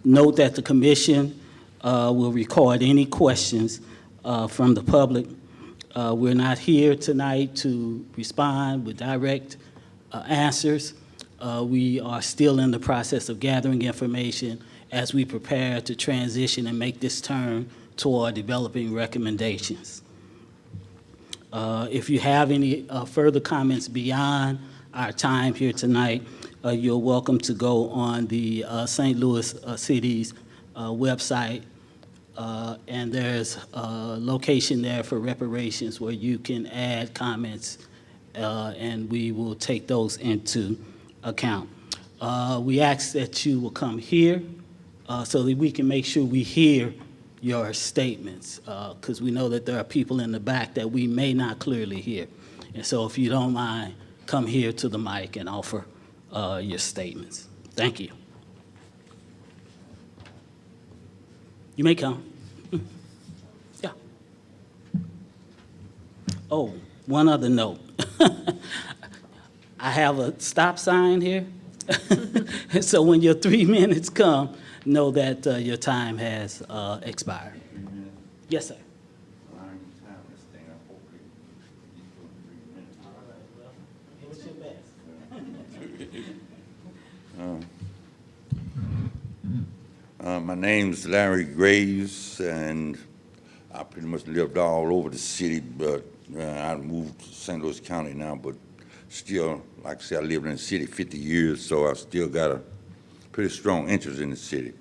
Note that the commission will record any questions from the public. We're not here tonight to respond with direct answers. We are still in the process of gathering information as we prepare to transition and make this turn toward developing recommendations. If you have any further comments beyond our time here tonight, you're welcome to go on the St. Louis City's website, and there's a location there for reparations where you can add comments, and we will take those into account. We ask that you will come here so that we can make sure we hear your statements, because we know that there are people in the back that we may not clearly hear. And so if you don't mind, come here to the mic and offer your statements. Thank you. You may come. Yeah. Oh, one other note. I have a stop sign here. So when your 3 minutes come, know that your time has expired. Yes, sir. My name's Larry Graves, and I pretty much lived all over the city, but I moved to St. Louis County now, but still, like I said, I lived in the city 50 years, so I still got a pretty strong interest in the city.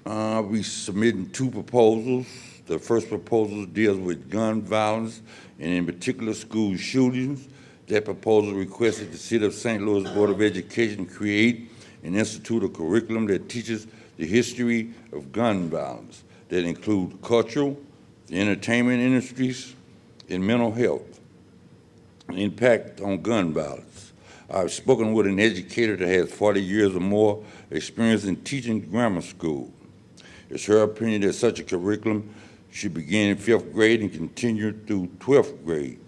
We submitting 2 proposals. The first proposal deals with gun violence, and in particular school shootings. That proposal requested the City of St. Louis Board of Education create and institute a curriculum that teaches the history of gun violence that include cultural, the entertainment industries, and mental health, and impact on gun violence. I've spoken with an educator that has 40 years or more experience in teaching grammar school. It's her opinion that such a curriculum should begin in 5th grade and continue through 12th grade.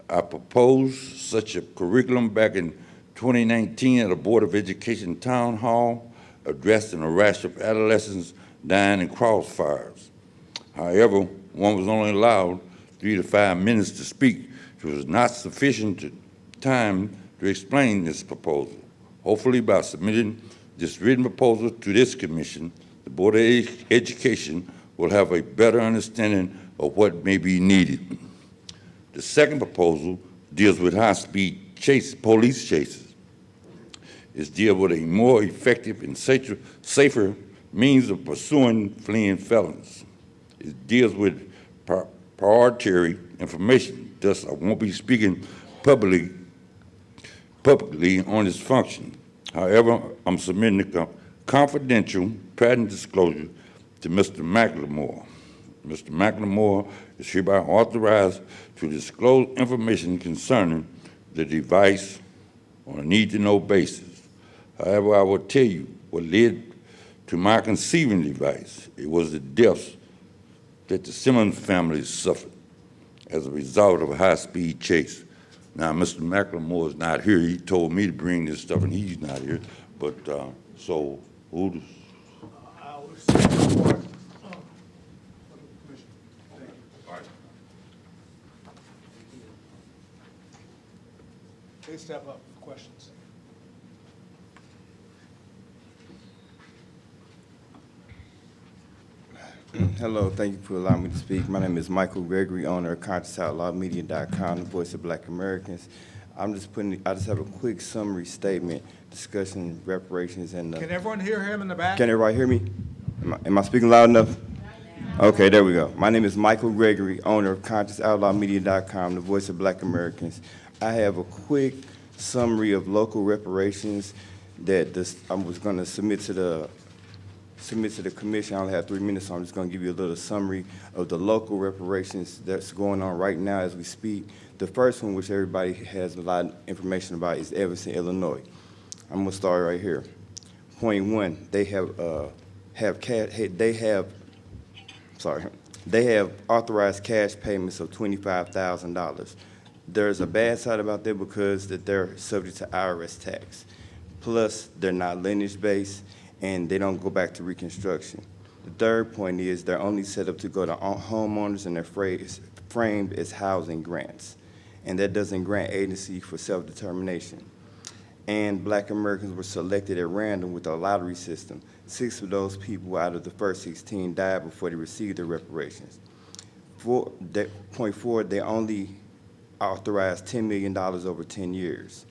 I proposed such a curriculum back in 2019 at a Board of Education town hall addressing a rash of adolescents dying in crossfires. However, one was only allowed 3 to 5 minutes to speak, which was not sufficient time to explain this proposal. Hopefully, by submitting this written proposal to this commission, the Board of Education will have a better understanding of what may be needed. The second proposal deals with high-speed police chases. It deals with a more effective and safer means of pursuing fleeing felons. It deals with priority information. Thus, I won't be speaking publicly on this function. However, I'm submitting a confidential patent disclosure to Mr. McLemore. Mr. McLemore is hereby authorized to disclose information concerning the device on a need-to-know basis. However, I will tell you what led to my conceiving the device. It was the deaths that the Simmons family suffered as a result of a high-speed chase. Now, Mr. McLemore is not here. He told me to bring this stuff, and he's not here. But so who does? I will seek support from the commission. Thank you. All right. Please step up for questions. Hello, thank you for allowing me to speak. My name is Michael Gregory, owner of ConsciousOutlawMedia.com, the voice of Black Americans. I just have a quick summary statement discussing reparations and Can everyone hear him in the back? Can everybody hear me? Am I speaking loud enough? Okay, there we go. My name is Michael Gregory, owner of ConsciousOutlawMedia.com, the voice of Black Americans. I have a quick summary of local reparations that I was going to submit to the commission. I only have 3 minutes, so I'm just going to give you a little summary of the local reparations that's going on right now as we speak. The first one, which everybody has a lot of information about, is Evanston, Illinois. I'm going to start right here. Point 1, they have authorized cash payments of $25,000. There's a bad side about that because that they're subject to IRS tax. Plus, they're not lineage-based, and they don't go back to reconstruction. The third point is they're only set up to go to homeowners, and they're framed as housing grants. And that doesn't grant agency for self-determination. And Black Americans were selected at random with a lottery system. 6 of those people out of the first 16 died before they received their reparations. Point 4, they only authorized $10 million over 10 years.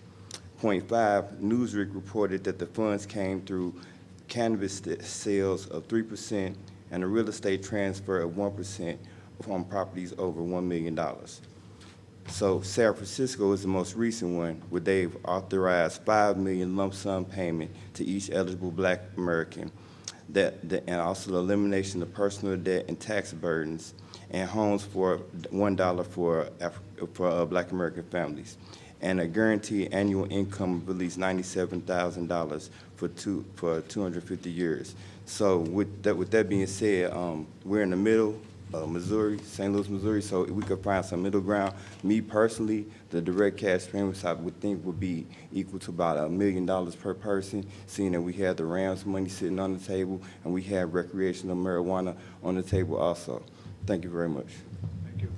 Point 5, Newsweek reported that the funds came through cannabis sales of 3% and a real estate transfer of 1% on properties over $1 million. So San Francisco is the most recent one, where they've authorized $5 million lump sum payment to each eligible Black American, and also the elimination of personal debt and tax burdens, and homes for $1 for Black American families, and a guaranteed annual income of at least $97,000 for 250 years. So with that being said, we're in the middle of Missouri, St. Louis, Missouri, so we could find some middle ground. Me personally, the direct cash payments I would think would be equal to about $1 million per person, seeing that we had the Rams money sitting on the table and we have recreational marijuana on the table also. Thank you very much. Thank you.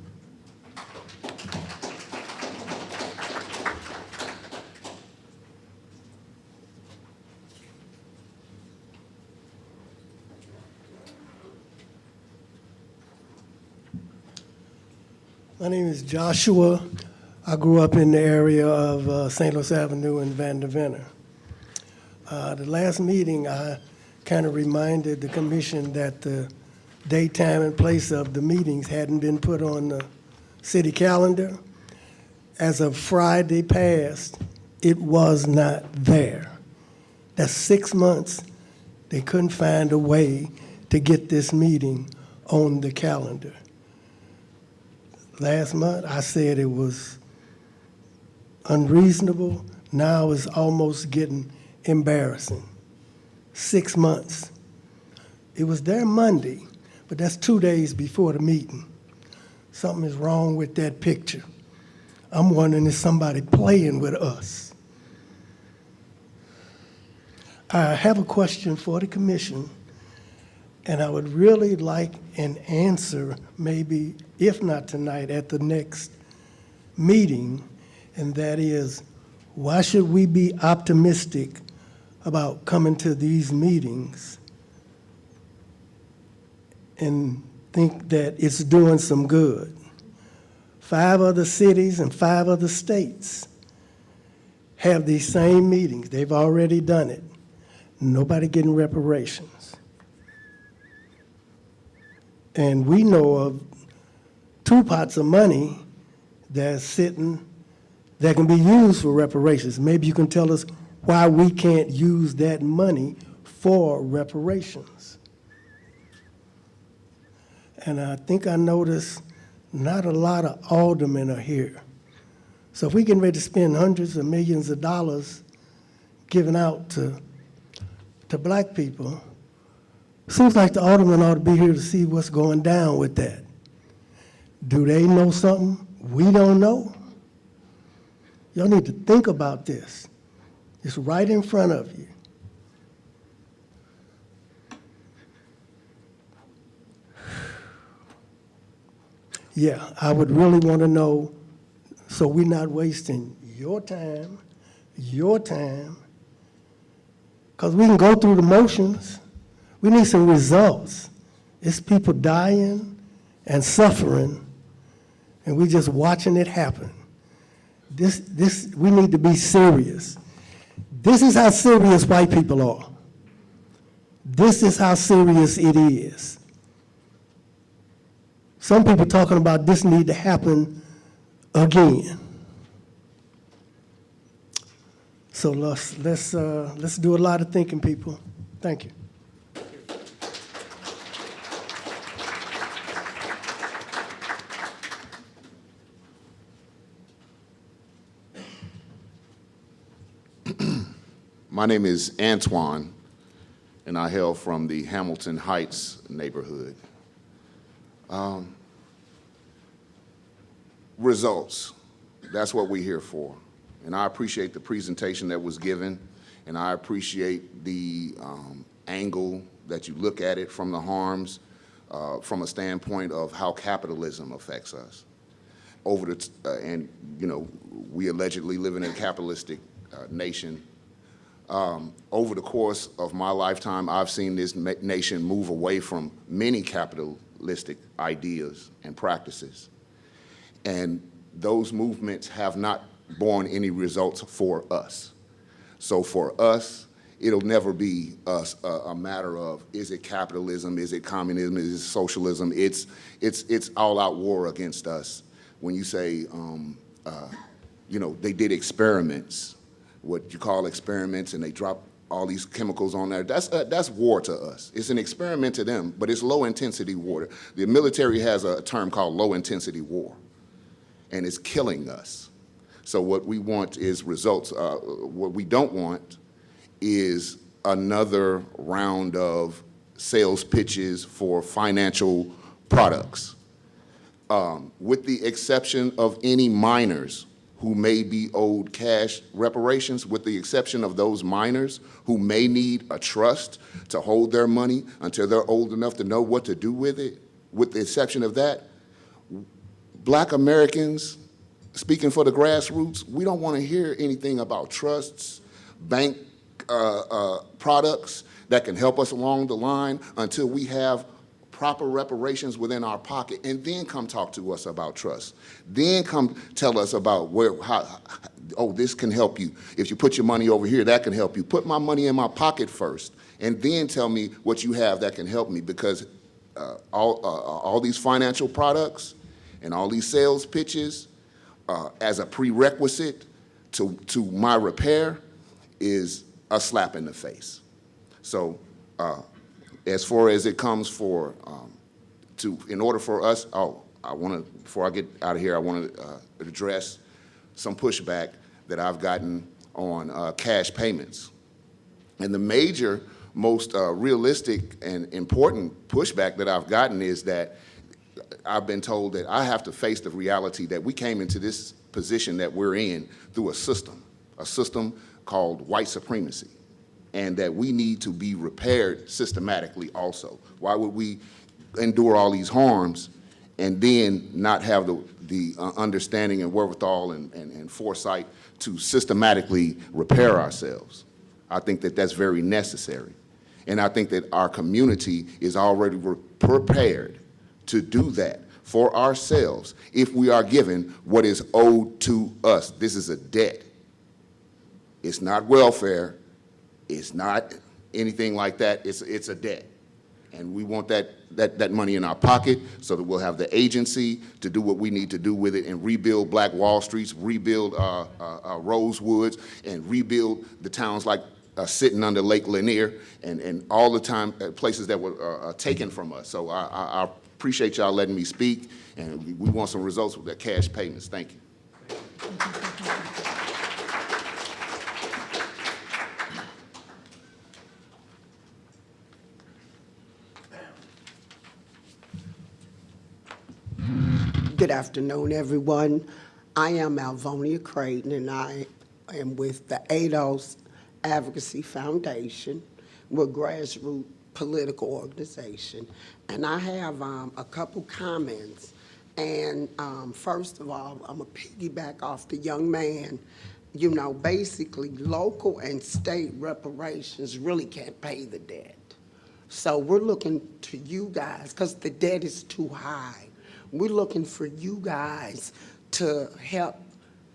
My name is Joshua. I grew up in the area of St. Louis Avenue and Vanderventer. The last meeting, I kind of reminded the commission that the date, time, and place of the meetings hadn't been put on the city calendar. As of Friday past, it was not there. That's 6 months. They couldn't find a way to get this meeting on the calendar. Last month, I said it was unreasonable. Now it's almost getting embarrassing. 6 months. It was there Monday, but that's 2 days before the meeting. Something is wrong with that picture. I'm wondering, is somebody playing with us? I have a question for the commission, and I would really like an answer, maybe, if not tonight, at the next meeting, and that is, why should we be optimistic about coming to these meetings and think that it's doing some good? 5 other cities and 5 other states have these same meetings. They've already done it. Nobody getting reparations. And we know of 2 pots of money that's sitting that can be used for reparations. Maybe you can tell us why we can't use that money for reparations. And I think I noticed not a lot of aldermen are here. So if we getting ready to spend hundreds of millions of dollars giving out to black people, seems like the aldermen ought to be here to see what's going down with that. Do they know something we don't know? Y'all need to think about this. It's right in front of you. Yeah, I would really want to know, so we're not wasting your time, because we can go through the motions. We need some results. It's people dying and suffering, and we're just watching it happen. We need to be serious. This is how serious white people are. This is how serious it is. Some people talking about this need to happen again. So let's do a lot of thinking, people. Thank you. My name is Antoine, and I hail from the Hamilton Heights neighborhood. Results, that's what we're here for. And I appreciate the presentation that was given, and I appreciate the angle that you look at it from the harms, from a standpoint of how capitalism affects us. And you know, we allegedly live in a capitalistic nation. Over the course of my lifetime, I've seen this nation move away from many capitalistic ideas and practices. And those movements have not borne any results for us. So for us, it'll never be a matter of, is it capitalism, is it communism, is it socialism? It's all-out war against us. When you say, you know, they did experiments, what you call experiments, and they drop all these chemicals on there, that's war to us. It's an experiment to them, but it's low-intensity war. The military has a term called low-intensity war, and it's killing us. So what we want is results. What we don't want is another round of sales pitches for financial products. With the exception of any minors who may be owed cash reparations, with the exception of those minors who may need a trust to hold their money until they're old enough to know what to do with it, with the exception of that, Black Americans, speaking for the grassroots, we don't want to hear anything about trusts, bank products that can help us along the line until we have proper reparations within our pocket, and then come talk to us about trust. Then come tell us about oh, this can help you. If you put your money over here, that can help you. Put my money in my pocket first, and then tell me what you have that can help me, because all these financial products and all these sales pitches as a prerequisite to my repair is a slap in the face. So as far as it comes for, in order for us, before I get out of here, I want to address some pushback that I've gotten on cash payments. And the major, most realistic and important pushback that I've gotten is that I've been told that I have to face the reality that we came into this position that we're in through a system called white supremacy, and that we need to be repaired systematically also. Why would we endure all these harms and then not have the understanding and wherewithal and foresight to systematically repair ourselves. I think that that's very necessary. And I think that our community is already prepared to do that for ourselves if we are given what is owed to us. This is a debt. It's not welfare. It's not anything like that. It's a debt. And we want that money in our pocket so that we'll have the agency to do what we need to do with it and rebuild Black Wall Streets, rebuild Rosewoods, and rebuild the towns like sitting under Lake Lanier and all the time places that were taken from us. So I appreciate y'all letting me speak, and we want some results with that cash payments. Thank you. Good afternoon, everyone. I am Alvonia Creighton, and I am with the ADOS Advocacy Foundation. We're a grassroots political organization. And I have a couple comments. And first of all, I'm going to piggyback off the young man. You know, basically, local and state reparations really can't pay the debt. So we're looking to you guys, because the debt is too high. We're looking for you guys to help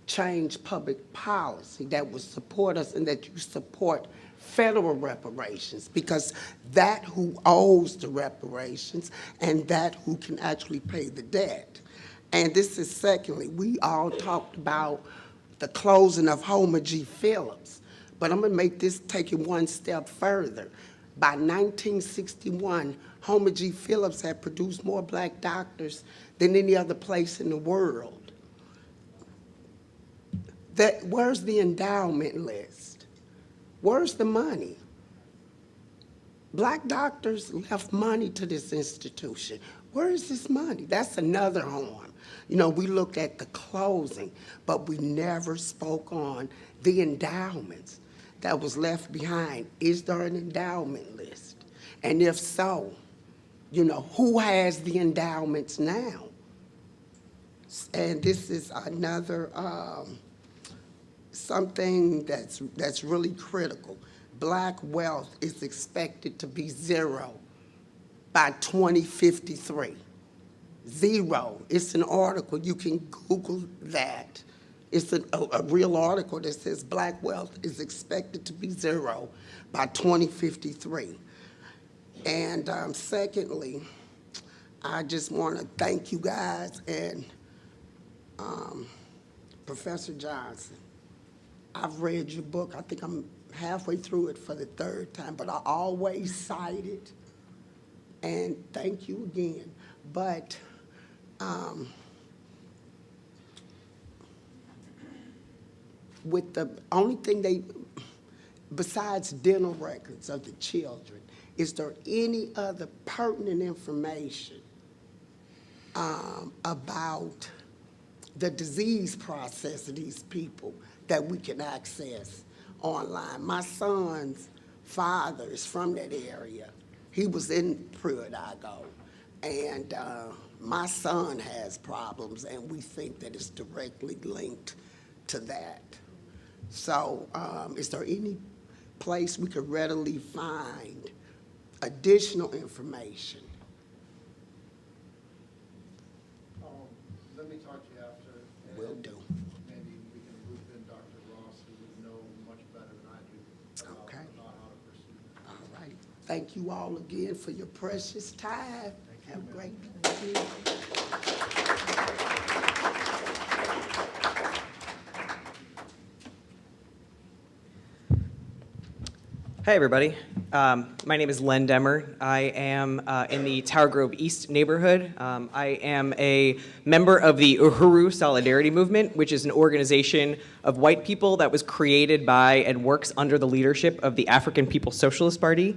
change public policy that will support us and that you support federal reparations, because that who owes the reparations and that who can actually pay the debt. And this is secondly, we all talked about the closing of Homer G. Phillips, but I'm gonna make this take it one step further. By 1961, Homer G. Phillips had produced more Black doctors than any other place in the world. Where's the endowment list? Where's the money? Black doctors left money to this institution. Where is this money? That's another harm. You know, we looked at the closing, but we never spoke on the endowments that was left behind. Is there an endowment list? And if so, you know, who has the endowments now? And this is another something that's really critical. Black wealth is expected to be zero by 2053. Zero. It's an article. You can Google that. It's a real article that says Black wealth is expected to be zero by 2053. And secondly, I just want to thank you guys and Professor Johnson. I've read your book. I think I'm halfway through it for the third time, but I always cite it. And thank you again. But with the only thing besides dental records of the children, is there any other pertinent information about the disease process of these people that we can access online? My son's father is from that area. He was in Pruitt-Igoe, and my son has problems, and we think that it's directly linked to that. So is there any place we could readily find additional information? Let me talk to you after. Will do. Maybe we can loop in Dr. Ross, who would know much better than I do about how to pursue. All right. Thank you all again for your precious time. Have a great day. Hi, everybody. My name is Len Demmer. I am in the Tower Grove East neighborhood. I am a member of the Uhuru Solidarity Movement, which is an organization of white people that was created by and works under the leadership of the African People's Socialist Party.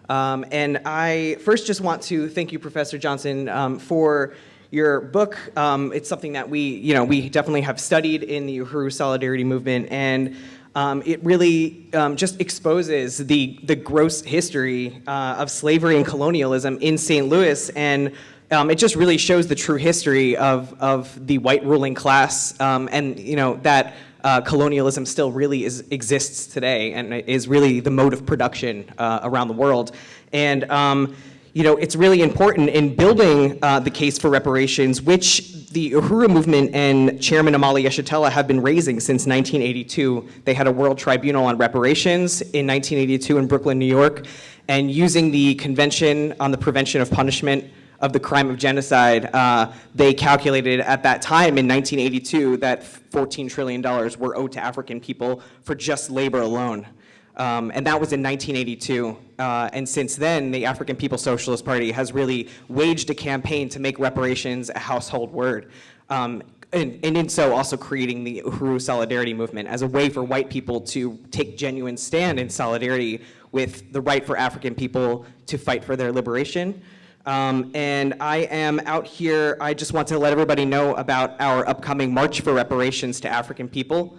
And I first just want to thank you, Professor Johnson, for your book. It's something that we definitely have studied in the Uhuru Solidarity Movement, and it really just exposes the gross history of slavery and colonialism in St. Louis, and it just really shows the true history of the white ruling class, and that colonialism still really exists today and is really the mode of production around the world. And it's really important in building the case for reparations, which the Uhuru movement and Chairman Omali Yeshitela have been raising since 1982. They had a World Tribunal on Reparations in 1982 in Brooklyn, New York, and using the Convention on the Prevention of Punishment of the Crime of Genocide, they calculated at that time in 1982 that $14 trillion were owed to African people for just labor alone. And that was in 1982. And since then, the African People's Socialist Party has really waged a campaign to make reparations a household word. And in so also creating the Uhuru Solidarity Movement as a way for white people to take genuine stand in solidarity with the right for African people to fight for their liberation. And I am out here, I just want to let everybody know about our upcoming March for Reparations to African People.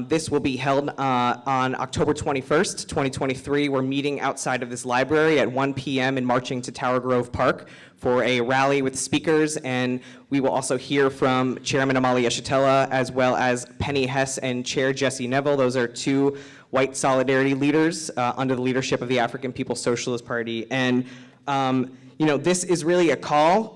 This will be held on October 21st, 2023. We're meeting outside of this library at 1 p.m. and marching to Tower Grove Park for a rally with speakers, and we will also hear from Chairman Omali Yeshitela as well as Penny Hess and Chair Jesse Neville. Those are two white solidarity leaders under the leadership of the African People's Socialist Party. And this is really a call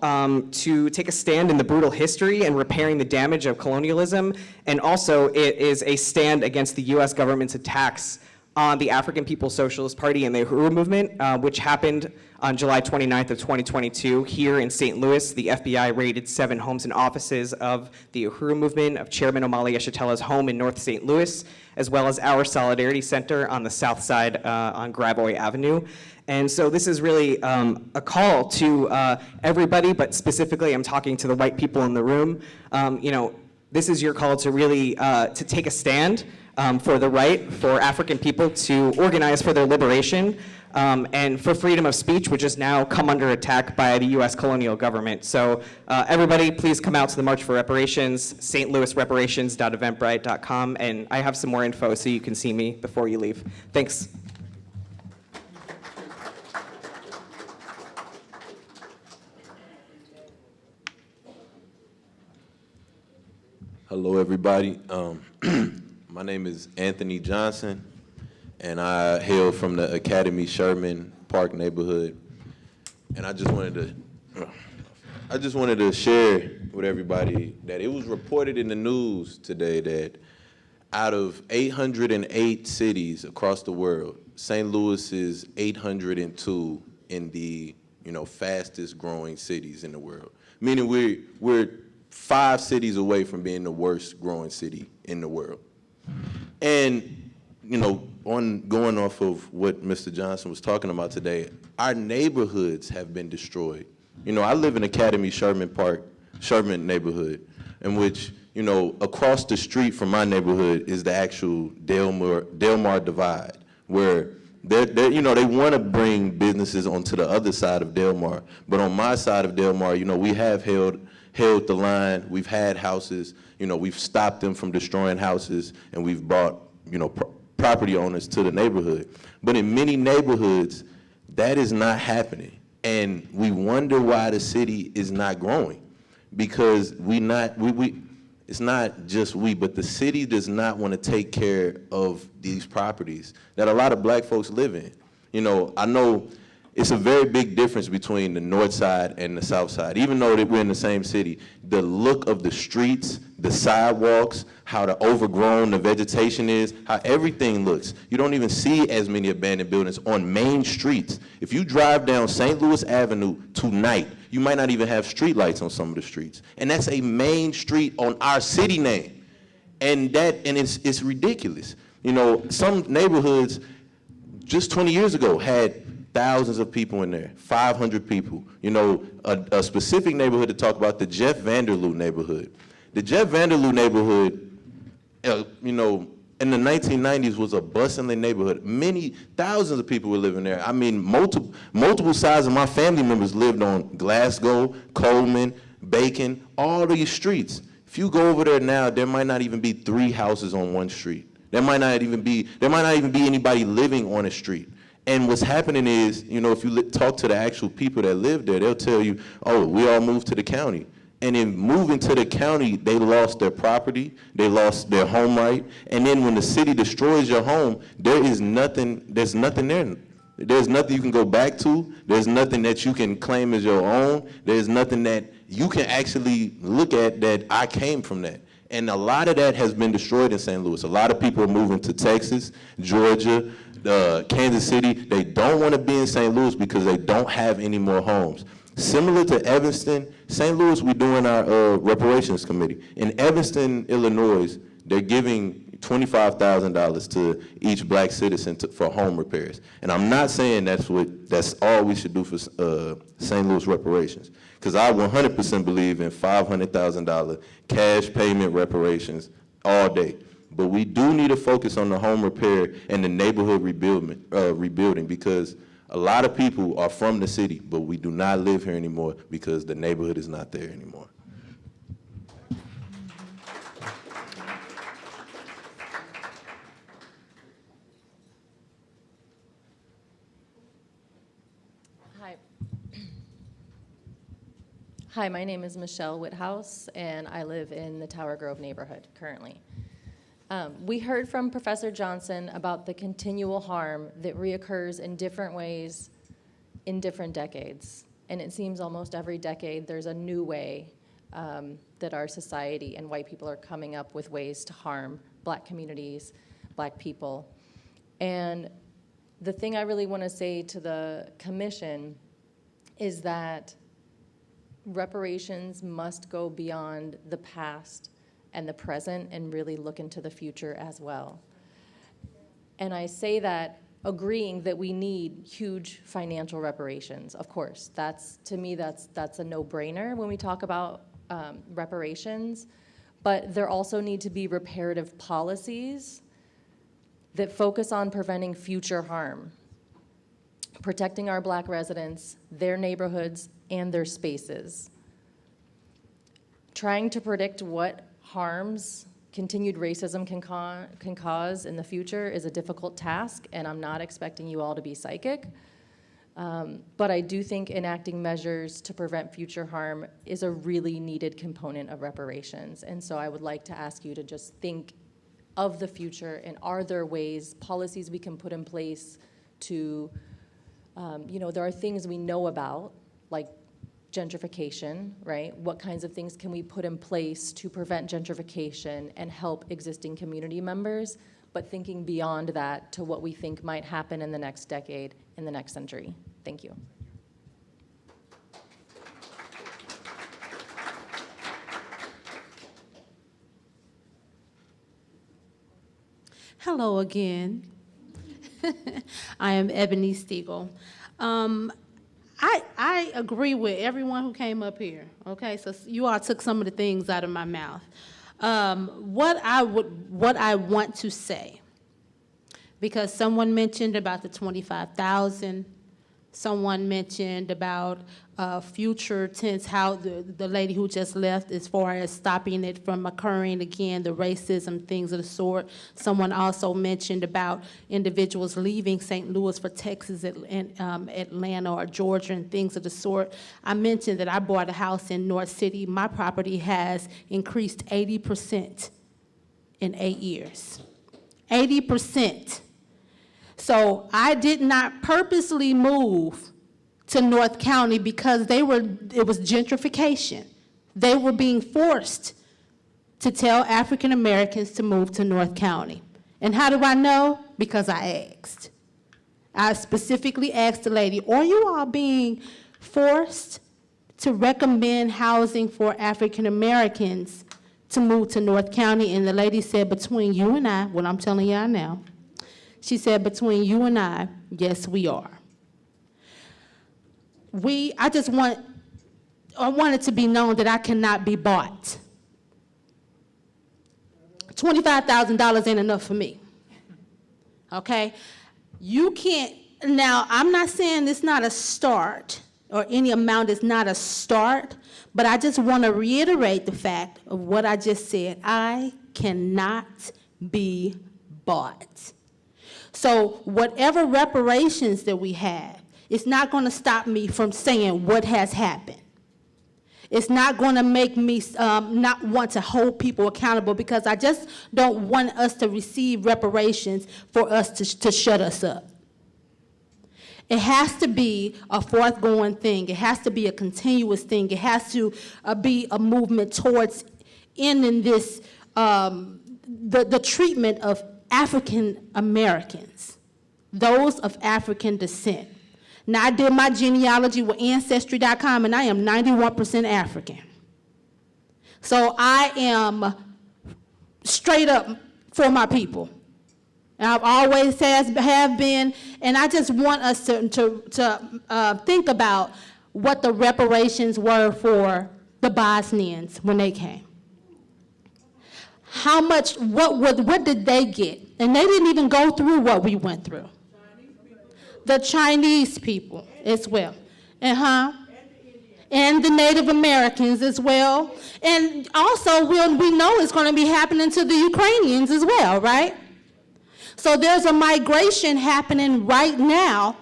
to take a stand in the brutal history and repairing the damage of colonialism. And also, it is a stand against the U.S. government's attacks on the African People's Socialist Party and the Uhuru movement, which happened on July 29th of 2022 here in St. Louis. The FBI raided 7 homes and offices of the Uhuru movement, of Chairman Omali Yeshitela's home in North St. Louis, as well as our Solidarity Center on the south side on Gravois Avenue. And so this is really a call to everybody, but specifically I'm talking to the white people in the room. This is your call to really to take a stand for the right for African people to organize for their liberation and for freedom of speech, which has now come under attack by the U.S. colonial government. So everybody, please come out to the March for Reparations, stlouisreparations.eventbrite.com, and I have some more info so you can see me before you leave. Thanks. Hello, everybody. My name is Anthony Johnson, and I hail from the Academy Sherman Park neighborhood. And I just wanted to share with everybody that it was reported in the news today that out of 808 cities across the world, St. Louis is 802 in the fastest growing cities in the world. Meaning we're 5 cities away from being the worst growing city in the world. And, going off of what Mr. Johnson was talking about today, our neighborhoods have been destroyed. I live in Academy Sherman neighborhood, in which, across the street from my neighborhood is the actual Delmar Divide, where they want to bring businesses onto the other side of Delmar. But on my side of Delmar, we have held the line. We've had houses, we've stopped them from destroying houses, and we've brought, property owners to the neighborhood. But in many neighborhoods, that is not happening. And we wonder why the city is not growing, because it's not just we, but the city does not want to take care of these properties that a lot of black folks live in. I know it's a very big difference between the north side and the south side. Even though we're in the same city, the look of the streets, the sidewalks, how the overgrown the vegetation is, how everything looks. You don't even see as many abandoned buildings on main streets. If you drive down St. Louis Avenue tonight, you might not even have streetlights on some of the streets. And that's a main street on our city name. And it's ridiculous. Some neighborhoods just 20 years ago had thousands of people in there, 500 people. A specific neighborhood to talk about, the Jeff Vanderloo neighborhood. The Jeff Vanderloo neighborhood, in the 1990s was a bustling neighborhood. Many thousands of people were living there. I mean, multiple sides of my family members lived on Glasgow, Coleman, Bacon, all these streets. If you go over there now, there might not even be 3 houses on one street. There might not even be anybody living on a street. And what's happening is, you know, if you talk to the actual people that live there, they'll tell you, oh, we all moved to the county. And in moving to the county, they lost their property, they lost their home right, and then when the city destroys your home, there's nothing there. There's nothing you can go back to, there's nothing that you can claim as your own, there's nothing that you can actually look at that I came from that. And a lot of that has been destroyed in St. Louis. A lot of people are moving to Texas, Georgia, Kansas City. They don't want to be in St. Louis because they don't have any more homes. Similar to Evanston, St. Louis, we're doing our reparations committee. In Evanston, Illinois, they're giving $25,000 to each black citizen for home repairs. And I'm not saying that's all we should do for St. Louis reparations, because I 100% believe in $500,000 cash payment reparations all day. But we do need to focus on the home repair and the neighborhood rebuilding, because a lot of people are from the city, but we do not live here anymore because the neighborhood is not there anymore. Hi, my name is Michelle Whithouse, and I live in the Tower Grove neighborhood currently. We heard from Professor Johnson about the continual harm that reoccurs in different ways in different decades. And it seems almost every decade there's a new way that our society and white people are coming up with ways to harm black communities, black people. And the thing I really want to say to the commission is that reparations must go beyond the past and the present and really look into the future as well. And I say that agreeing that we need huge financial reparations, of course. To me, that's a no-brainer when we talk about reparations. But there also need to be reparative policies that focus on preventing future harm, protecting our black residents, their neighborhoods, and their spaces. Trying to predict what harms continued racism can cause in the future is a difficult task, and I'm not expecting you all to be psychic. But I do think enacting measures to prevent future harm is a really needed component of reparations. And so I would like to ask you to just think of the future, and are there ways, policies we can put in place to, there are things we know about, like gentrification, right? What kinds of things can we put in place to prevent gentrification and help existing community members, but thinking beyond that to what we think might happen in the next decade, in the next century. Thank you. Hello again. I am Ebony Stiegel. I agree with everyone who came up here, okay? So you all took some of the things out of my mouth. What I want to say, because someone mentioned about the 25,000, someone mentioned about future tense, how the lady who just left, as far as stopping it from occurring again, the racism, things of the sort. Someone also mentioned about individuals leaving St. Louis for Texas and Atlanta or Georgia and things of the sort. I mentioned that I bought a house in North City. My property has increased 80% in 8 years. 80%. So I did not purposely move to North County because it was gentrification. They were being forced to tell African Americans to move to North County. And how do I know? Because I asked. I specifically asked the lady, are you all being forced to recommend housing for African Americans to move to North County? And the lady said, between you and I, what I'm telling y'all now, she said, between you and I, yes, we are. I want it to be known that I cannot be bought. $25,000 ain't enough for me, okay? You can't, now, I'm not saying it's not a start, or any amount is not a start, but I just want to reiterate the fact of what I just said. I cannot be bought. So whatever reparations that we have, it's not going to stop me from saying what has happened. It's not going to make me not want to hold people accountable, because I just don't want us to receive reparations for us to shut us up. It has to be a forthgoing thing. It has to be a continuous thing. It has to be a movement towards ending this, the treatment of African Americans, those of African descent. Now, I did my genealogy with Ancestry.com, and I am 91% African. So I am straight up for my people. And I've always have been, and I just want us to think about what the reparations were for the Bosnians when they came. How much, what did they get? And they didn't even go through what we went through. The Chinese people as well. And the Native Americans as well. And also, we know it's going to be happening to the Ukrainians as well, right? So there's a migration happening right now.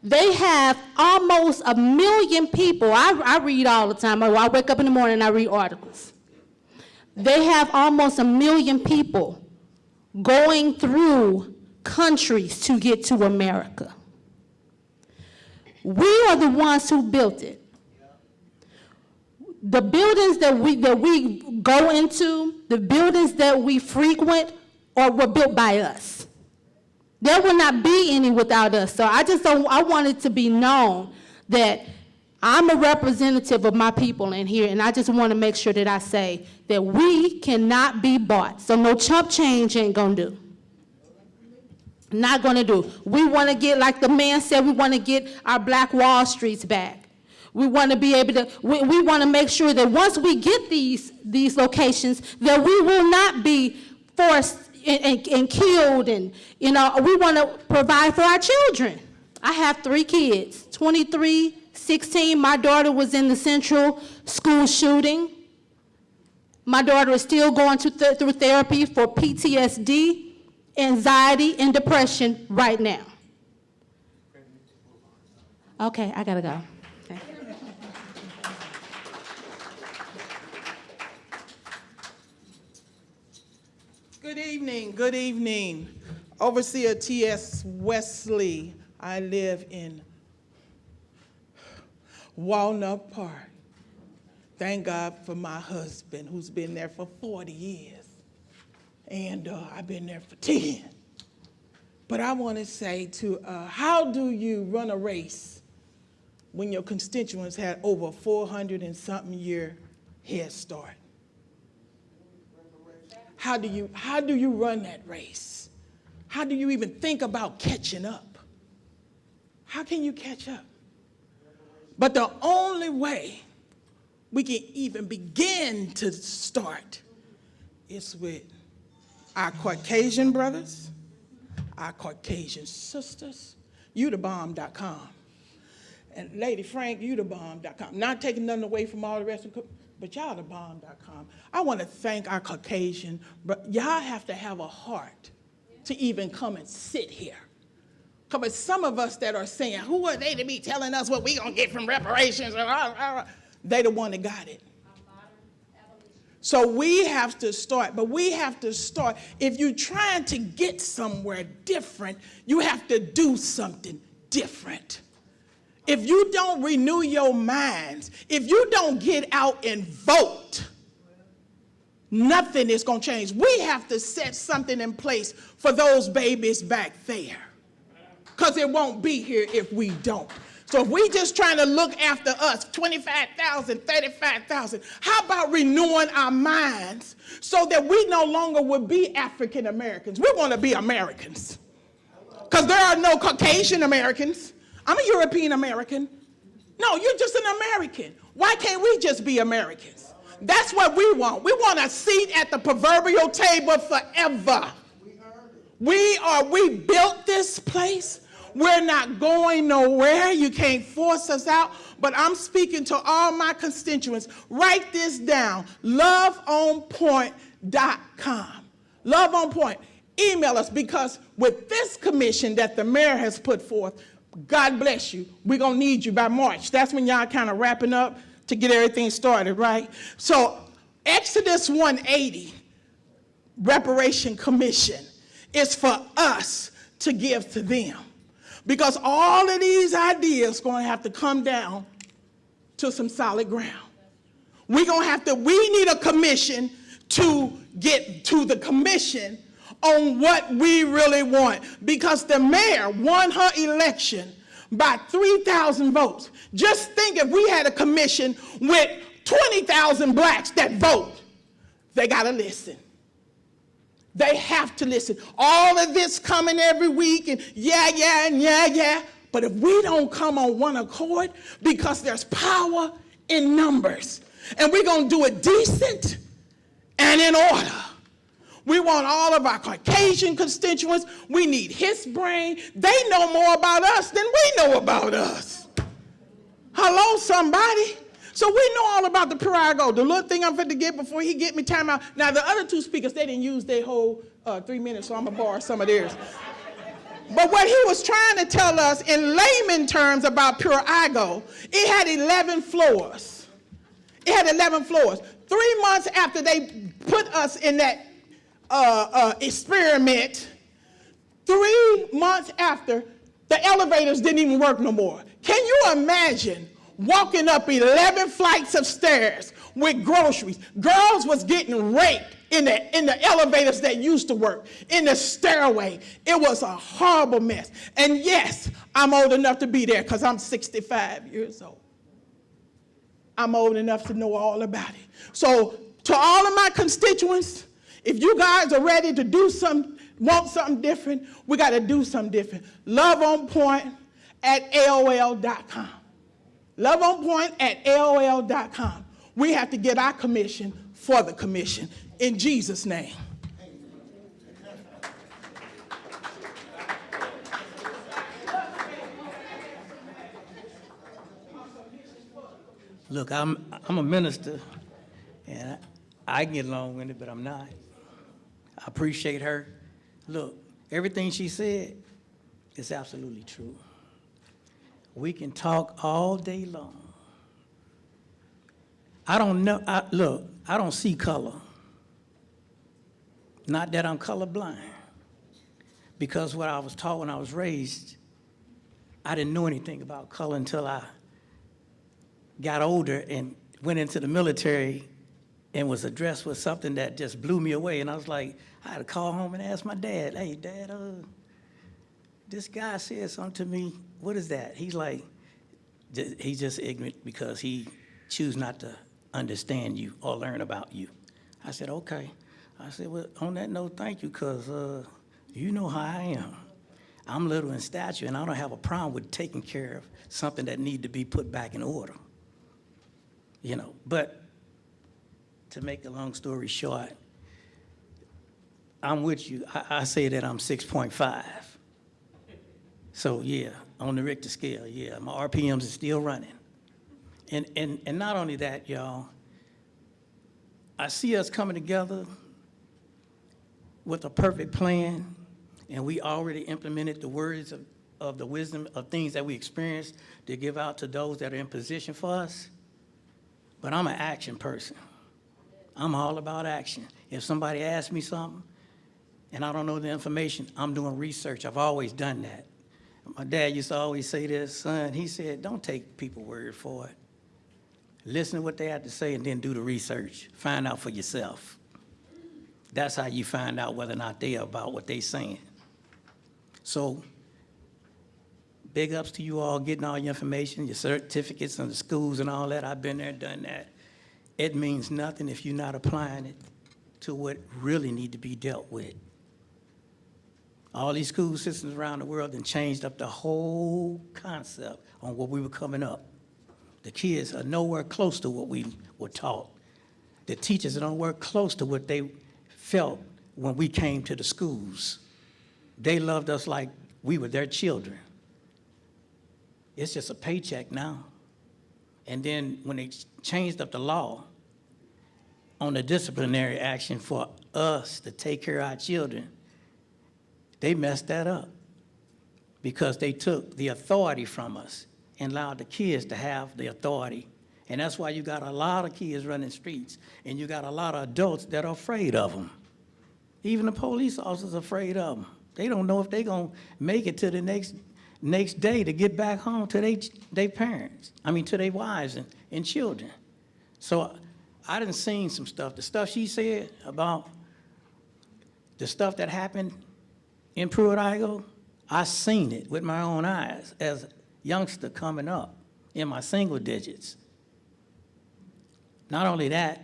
They have almost 1 million people. I read all the time. I wake up in the morning and I read articles. They have almost 1 million people going through countries to get to America. We are the ones who built it. The buildings that we go into, the buildings that we frequent, were built by us. There will not be any without us. So I want it to be known that I'm a representative of my people in here, and I just want to make sure that I say that we cannot be bought. So no chump change ain't gonna do. Not gonna do. We want to get, like the man said, we want to get our Black Wall Streets back. We want to be able to, we want to make sure that once we get these locations, that we will not be forced and killed, and we want to provide for our children. I have 3 kids, 23, 16. My daughter was in the Central school shooting. My daughter is still going through therapy for PTSD, anxiety, and depression right now. Okay, I gotta go. Okay. Good evening, good evening. Overseer T.S. Wesley. I live in Walnut Park. Thank God for my husband, who's been there for 40 years. And I've been there for 10. But I want to say how do you run a race when your constituents had over 400 and something year head start? How do you run that race? How do you even think about catching up? How can you catch up? But the only way we can even begin to start is with our Caucasian brothers, our Caucasian sisters, youdabomb.com. And Lady Frank, youdabomb.com. Not taking nothing away from all the rest of but y'all the bomb.com. I want to thank our Caucasian, but y'all have to have a heart to even come and sit here. Because some of us that are saying, who are they to be telling us what we going to get from reparations? They the one that got it. So we have to start, but we have to start. If you're trying to get somewhere different, you have to do something different. If you don't renew your minds, if you don't get out and vote, nothing is going to change. We have to set something in place for those babies back there, because it won't be here if we don't. So if we just trying to look after us, 25,000, 35,000, how about renewing our minds so that we no longer would be African Americans? We want to be Americans, because there are no Caucasian Americans. I'm a European American. No, you're just an American. Why can't we just be Americans? That's what we want. We want a seat at the proverbial table forever. We built this place. We're not going nowhere. You can't force us out. But I'm speaking to all my constituents. Write this down, loveonpoint.com. Love on Point. email us, because with this commission that the mayor has put forth, God bless you, we're going to need you by March. That's when y'all kind of wrapping up to get everything started, right? So Exodus 180, Reparation Commission, is for us to give to them. Because all of these ideas going to have to come down to some solid ground. We need a commission to get to the commission on what we really want. Because the mayor won her election by 3,000 votes. Just think if we had a commission with 20,000 blacks that vote, they got to listen. They have to listen. All of this coming every week and yeah. But if we don't come on one accord, because there's power in numbers, and we're going to do it decent and in order. We want all of our Caucasian constituents. We need his brain. They know more about us than we know about us. Hello, somebody. So we know all about the Pirago. The little thing I'm fit to get before he get me time out. Now, the other two speakers, they didn't use their whole 3 minutes, so I'm going to borrow some of theirs. But what he was trying to tell us in layman terms about Pirago, it had 11 floors. It had 11 floors. 3 months after they put us in that experiment, 3 months after, the elevators didn't even work no more. Can you imagine walking up 11 flights of stairs with groceries? Girls was getting raped in the elevators that used to work, in the stairway. It was a horrible mess. And yes, I'm old enough to be there because I'm 65 years old. I'm old enough to know all about it. So to all of my constituents, if you guys are ready to do want something different, we got to do something different. loveonpoint@aol.com. loveonpoint@aol.com. We have to get our commission for the commission. In Jesus' name. Look, I'm a minister, and I can get along with it, but I'm not. I appreciate her. Look, everything she said is absolutely true. We can talk all day long. I don't know, look, I don't see color. Not that I'm colorblind, because what I was taught when I was raised, I didn't know anything about color until I got older and went into the military and was addressed with something that just blew me away. And I was like, I had to call home and ask my dad, hey, Dad, this guy said something to me. What is that? He's like, he's just ignorant because he chooses not to understand you or learn about you. I said, okay. I said, well, on that note, thank you, because you know how I am. I'm little in stature, and I don't have a problem with taking care of something that need to be put back in order. You know, but to make a long story short, I'm with you. I say that I'm 6.5. So yeah, on the Richter scale, yeah, my RPMs are still running. And not only that, y'all, I see us coming together with a perfect plan, and we already implemented the words of the wisdom of things that we experienced to give out to those that are in position for us. But I'm an action person. I'm all about action. If somebody asks me something and I don't know the information, I'm doing research. I've always done that. My dad used to always say this, son, he said, don't take people's word for it. Listen to what they have to say and then do the research. Find out for yourself. That's how you find out whether or not they are about what they're saying. So big ups to you all getting all your information, your certificates and the schools and all that. I've been there, done that. It means nothing if you're not applying it to what really need to be dealt with. All these school systems around the world have changed up the whole concept on what we were coming up. The kids are nowhere close to what we were taught. The teachers are nowhere close to what they felt when we came to the schools. They loved us like we were their children. It's just a paycheck now. And then when they changed up the law on the disciplinary action for us to take care of our children, They messed that up because they took the authority from us and allowed the kids to have the authority. And that's why you got a lot of kids running streets, and you got a lot of adults that are afraid of them. Even the police officers are afraid of them. They don't know if they're going to make it to the next day to get back home to their parents, to their wives and children. So I done seen some stuff. The stuff she said about the stuff that happened in Pruitt-Igoe, I seen it with my own eyes as a youngster coming up in my single digits. Not only that,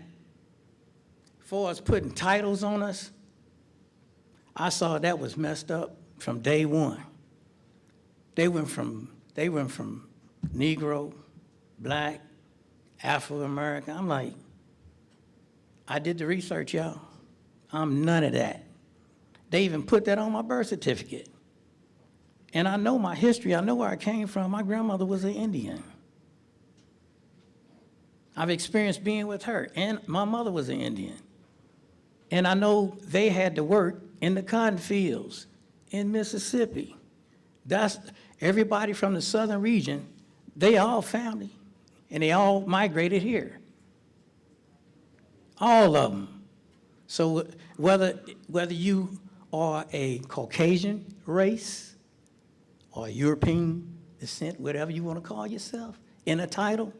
for us putting titles on us, I saw that was messed up from day one. They went from Negro, Black, Afro-American. I'm like, I did the research, y'all. I'm none of that. They even put that on my birth certificate. And I know my history. I know where I came from. My grandmother was an Indian. I've experienced being with her, and my mother was an Indian. And I know they had to work in the cotton fields in Mississippi. That's everybody from the southern region, they all family, and they all migrated here. All of them. So whether you are a Caucasian race or European descent, whatever you want to call yourself, in a title,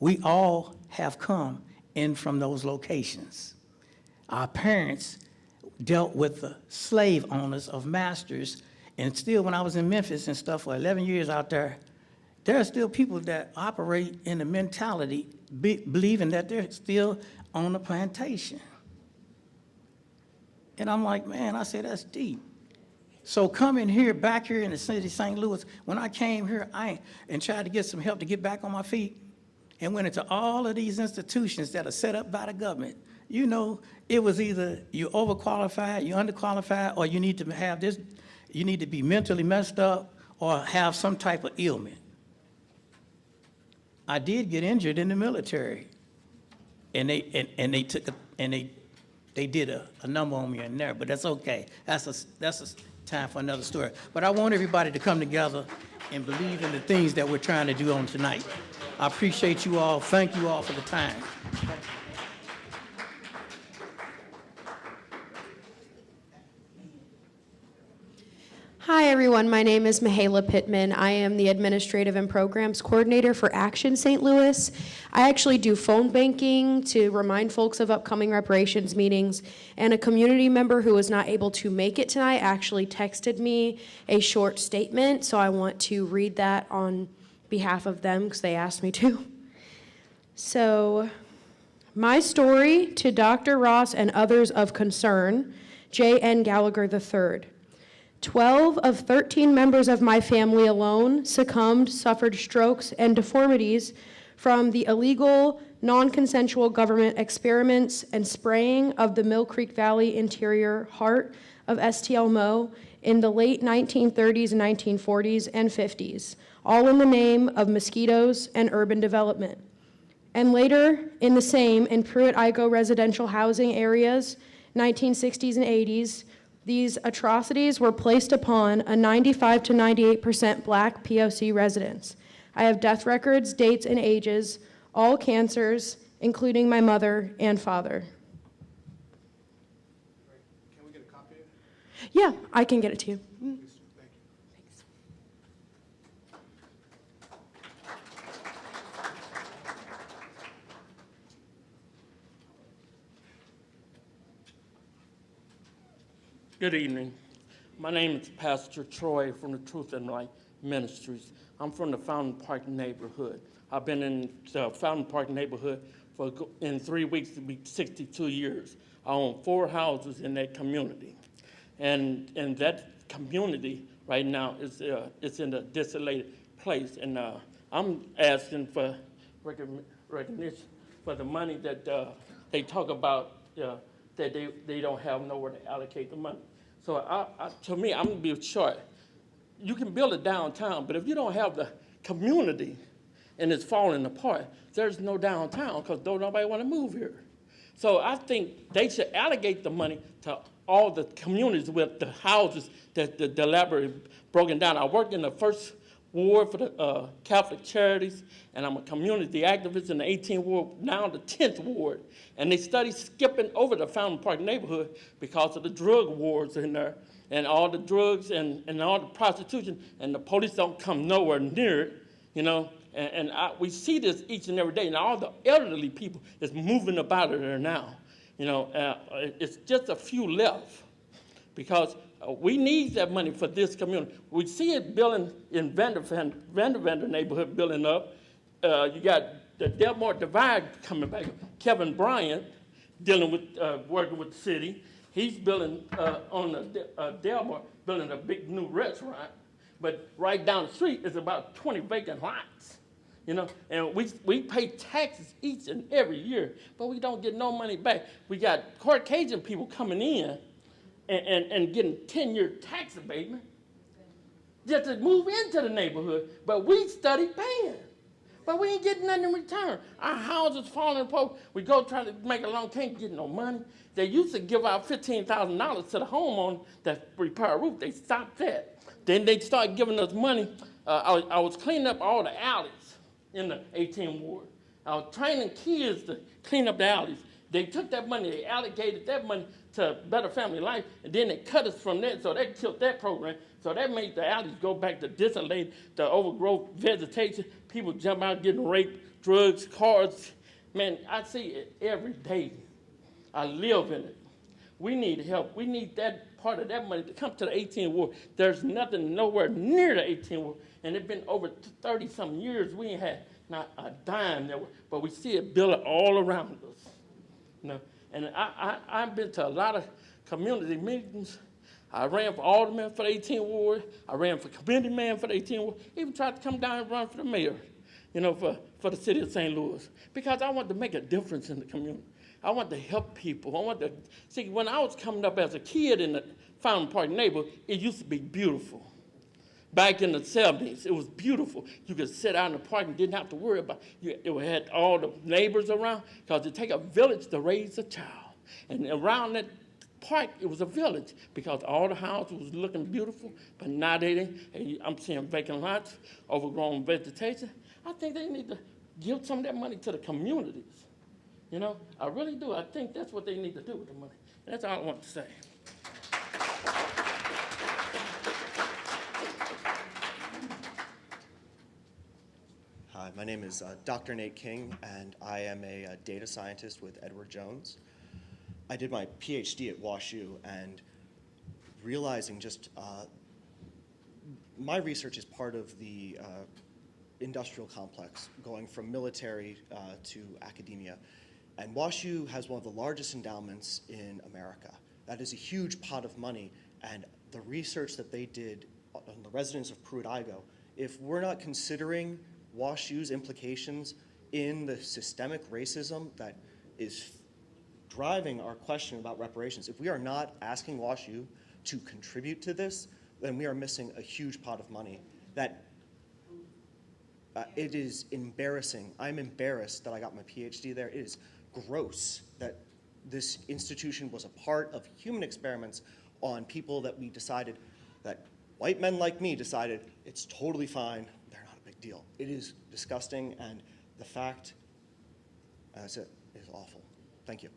we all have come in from those locations. Our parents dealt with the slave owners of masters, and still when I was in Memphis and stuff for 11 years out there, there are still people that operate in the mentality, believing that they're still on the plantation. And I'm like, man, I said, that's deep. So coming here, back here in the city of St. Louis, when I came here, and tried to get some help to get back on my feet, and went into all of these institutions that are set up by the government, you know, it was either you overqualified, you underqualified, or you need to have this, you need to be mentally messed up or have some type of ailment. I did get injured in the military, and they did a number on me in there, but that's okay. That's a time for another story. But I want everybody to come together and believe in the things that we're trying to do on tonight. I appreciate you all. Thank you all for the time. Hi, everyone. My name is Mahala Pittman. I am the Administrative and Programs Coordinator for Action St. Louis. I actually do phone banking to remind folks of upcoming reparations meetings, and a community member who was not able to make it tonight actually texted me a short statement, so I want to read that on behalf of them because they asked me to. So, my story to Dr. Ross and others of concern, J.N. Gallagher III. 12 of 13 members of my family alone suffered strokes and deformities from the illegal, non-consensual government experiments and spraying of the Mill Creek Valley interior heart of STL-MO in the late 1930s, 1940s, and 50s, all in the name of mosquitoes and urban development. And later, in the same, in Pruitt-Igoe residential housing areas, 1960s and 80s, these atrocities were placed upon a 95 to 98% Black POC residents. I have death records, dates, and ages, all cancers, including my mother and father. Can we get a copy of it? Yeah, I can get it to you. Please, thank you. Thanks. Good evening. My name is Pastor Troy from the Truth and Light Ministries. I'm from the Fountain Park neighborhood. I've been in the Fountain Park neighborhood in 3 weeks to be 62 years. I own 4 houses in that community. And that community right now is in a desolated place. And I'm asking for recognition for the money that they talk about that they don't have nowhere to allocate the money. So to me, I'm gonna be short. You can build a downtown, but if you don't have the community and it's falling apart, there's no downtown because nobody want to move here. So I think they should allocate the money to all the communities with the houses that the library broken down. I worked in the first ward for the Catholic Charities, and I'm a community activist in the 18th ward, now the 10th ward. And they study skipping over the Fountain Park neighborhood because of the drug wars in there, and all the drugs and all the prostitution, and the police don't come nowhere near it, you know. We see this each and every day, and all the elderly people is moving about there now. You know, it's just a few left because we need that money for this community. We see it building in Vandervander neighborhood building up. You got the Delmore Divide coming back. Kevin Bryant dealing with, working with the city. He's building on the Delmore, building a big new restaurant. But right down the street is about 20 vacant lots. You know, and we pay taxes each and every year, but we don't get no money back. We got Caucasian people coming in and getting 10-year tax abatement just to move into the neighborhood, but we study paying. But we ain't getting nothing in return. Our houses falling apart. We go try to make a loan, can't get no money. They used to give out $15,000 to the homeowner that repair a roof. They stopped that. Then they started giving us money. I was cleaning up all the alleys in the 18th ward. I was training kids to clean up the alleys. They took that money, they allocated that money to Better Family Life, and then they cut us from that, so that killed that program. So that made the alleys go back to disallowed, the overgrowth, vegetation, people jump out getting raped, drugs, cars. Man, I see it every day. I live in it. We need help. We need that part of that money to come to the 18th ward. There's nothing nowhere near the 18th ward, and it's been over 30-some years. We ain't had not a dime there, but we see it built all around us. You know? And I've been to a lot of community meetings. I ran for alderman for the 18th ward. I ran for committee man for the 18th ward. Even tried to come down and run for the mayor, you know, for the city of St. Louis, because I want to make a difference in the community. I want to help people. I want to see. When I was coming up as a kid in the Fountain Park neighborhood, it used to be beautiful. Back in the 70s, it was beautiful. You could sit out in the park and didn't have to worry about it. It had all the neighbors around, because it takes a village to raise a child. And around that park, it was a village, because all the houses was looking beautiful, but now they didn't. I'm seeing vacant lots, overgrown vegetation. I think they need to give some of that money to the communities. You know, I really do. I think that's what they need to do with the money. That's all I want to say. Hi, my name is Dr. Nate King, and I am a data scientist with Edward Jones. I did my PhD at WashU, and realizing just my research is part of the industrial complex, going from military to academia. And WashU has one of the largest endowments in America. That is a huge pot of money, and the research that they did on the residents of Pruitt-Igoe, if we're not considering WashU's implications in the systemic racism that is driving our question about reparations, if we are not asking WashU to contribute to this, then we are missing a huge pot of money that it is embarrassing. I'm embarrassed that I got my PhD there. It is gross that this institution was a part of human experiments on people that we decided, that white men like me decided it's totally fine, they're not a big deal. It is disgusting, and the fact, that's it, is awful. Thank you.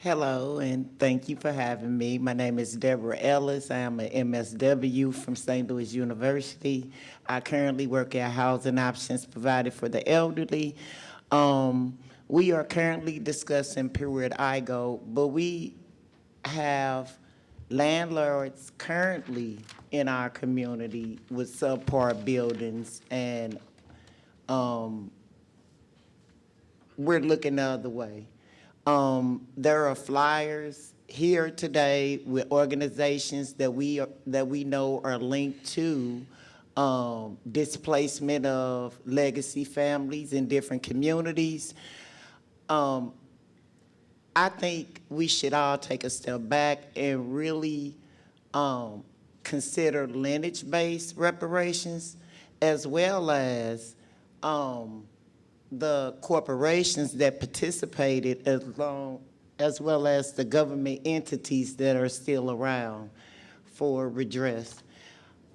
Hello, and thank you for having me. My name is Deborah Ellis. I am an MSW from St. Louis University. I currently work at Housing Options Provided for the Elderly. We are currently discussing Pruitt-Igoe, but we have landlords currently in our community with subpar buildings, and we're looking the other way. There are flyers here today with organizations that we know are linked to displacement of legacy families in different communities. I think we should all take a step back and really consider lineage-based reparations, as well as the corporations that participated as well as the government entities that are still around for redress.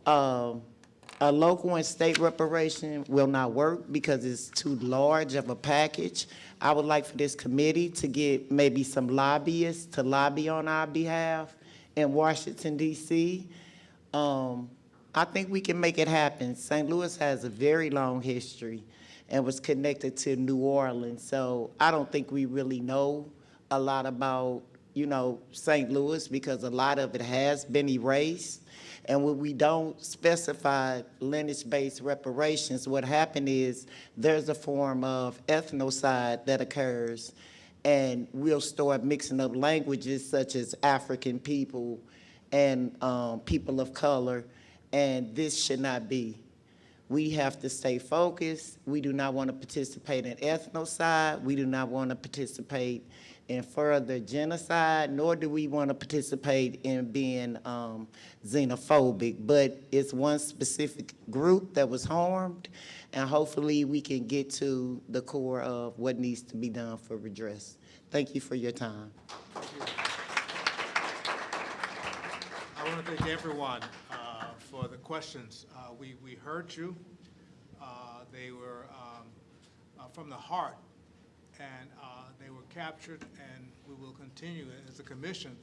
A local and state reparation will not work because it's too large of a package. I would like for this committee to get maybe some lobbyists to lobby on our behalf in Washington, D.C. I think we can make it happen. St. Louis has a very long history and was connected to New Orleans, so I don't think we really know a lot about, St. Louis because a lot of it has been erased. And when we don't specify lineage-based reparations, what happened is there's a form of ethnocide that occurs, and we'll start mixing up languages such as African people and people of color, and this should not be. We have to stay focused. We do not want to participate in ethnocide. We do not want to participate in further genocide, nor do we want to participate in being xenophobic. But it's one specific group that was harmed, and hopefully we can get to the core of what needs to be done for redress. Thank you for your time. I want to thank everyone for the questions. We heard you. They were from the heart, and they were captured, and we will continue as a commission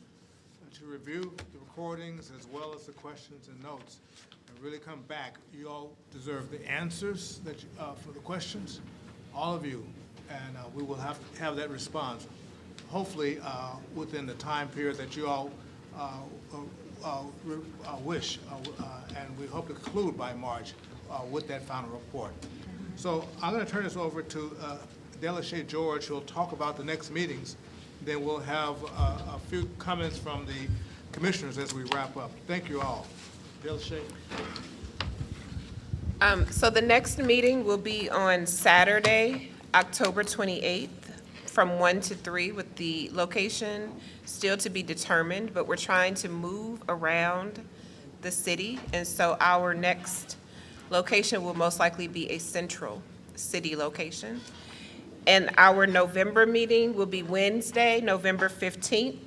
to review the recordings as well as the questions and notes and really come back. You all deserve the answers that for the questions, all of you, and we will have that response, hopefully within the time period that you all wish, and we hope to conclude by March with that final report. So I'm going to turn this over to Delashay George, who will talk about the next meetings. Then we'll have a few comments from the commissioners as we wrap up. Thank you all. Delashay. So the next meeting will be on Saturday, October 28th, from 1 to 3, with the location still to be determined, but we're trying to move around the city. And so our next location will most likely be a central city location. And our November meeting will be Wednesday, November 15th,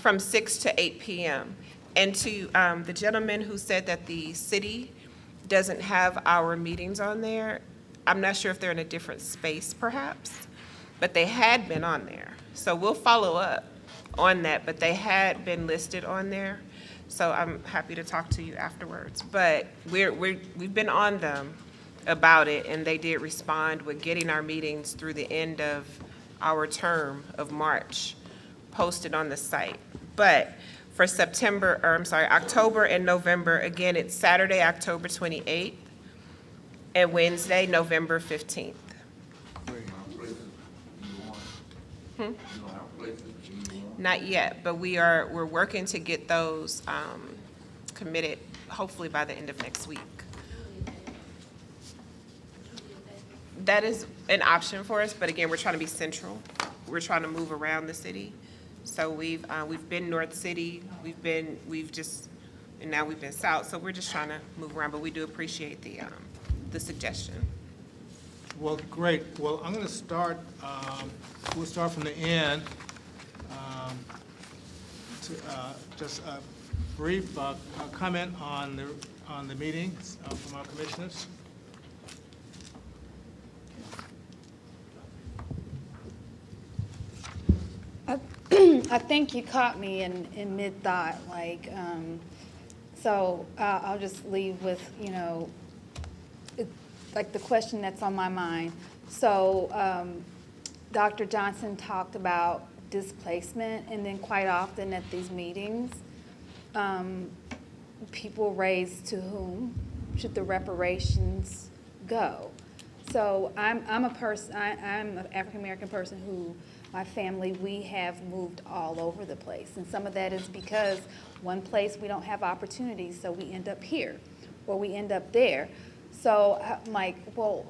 from 6 to 8 p.m. And to the gentleman who said that the city doesn't have our meetings on there, I'm not sure if they're in a different space perhaps, but they had been on there. So we'll follow up on that, but they had been listed on there. So I'm happy to talk to you afterwards. But we've been on them about it, and they did respond with getting our meetings through the end of our term of March posted on the site. But for October and November, again, it's Saturday, October 28th, and Wednesday, November 15th. Not yet, but we're working to get those committed, hopefully by the end of next week. That is an option for us, but again, we're trying to be central. We're trying to move around the city. So we've been North City, and now we've been South. So we're just trying to move around, but we do appreciate the suggestion. Well, great. Well, I'm going to start. We'll start from the end. Just a brief comment on the meetings from our commissioners. I think you caught me in mid-thought, so I'll just leave with, the question that's on my mind. So Dr. Johnson talked about displacement, and then quite often at these meetings, people raise to whom should the reparations go. So I'm an African-American person who, my family, we have moved all over the place. And some of that is because one place we don't have opportunities, so we end up here, or we end up there. So I'm like, well,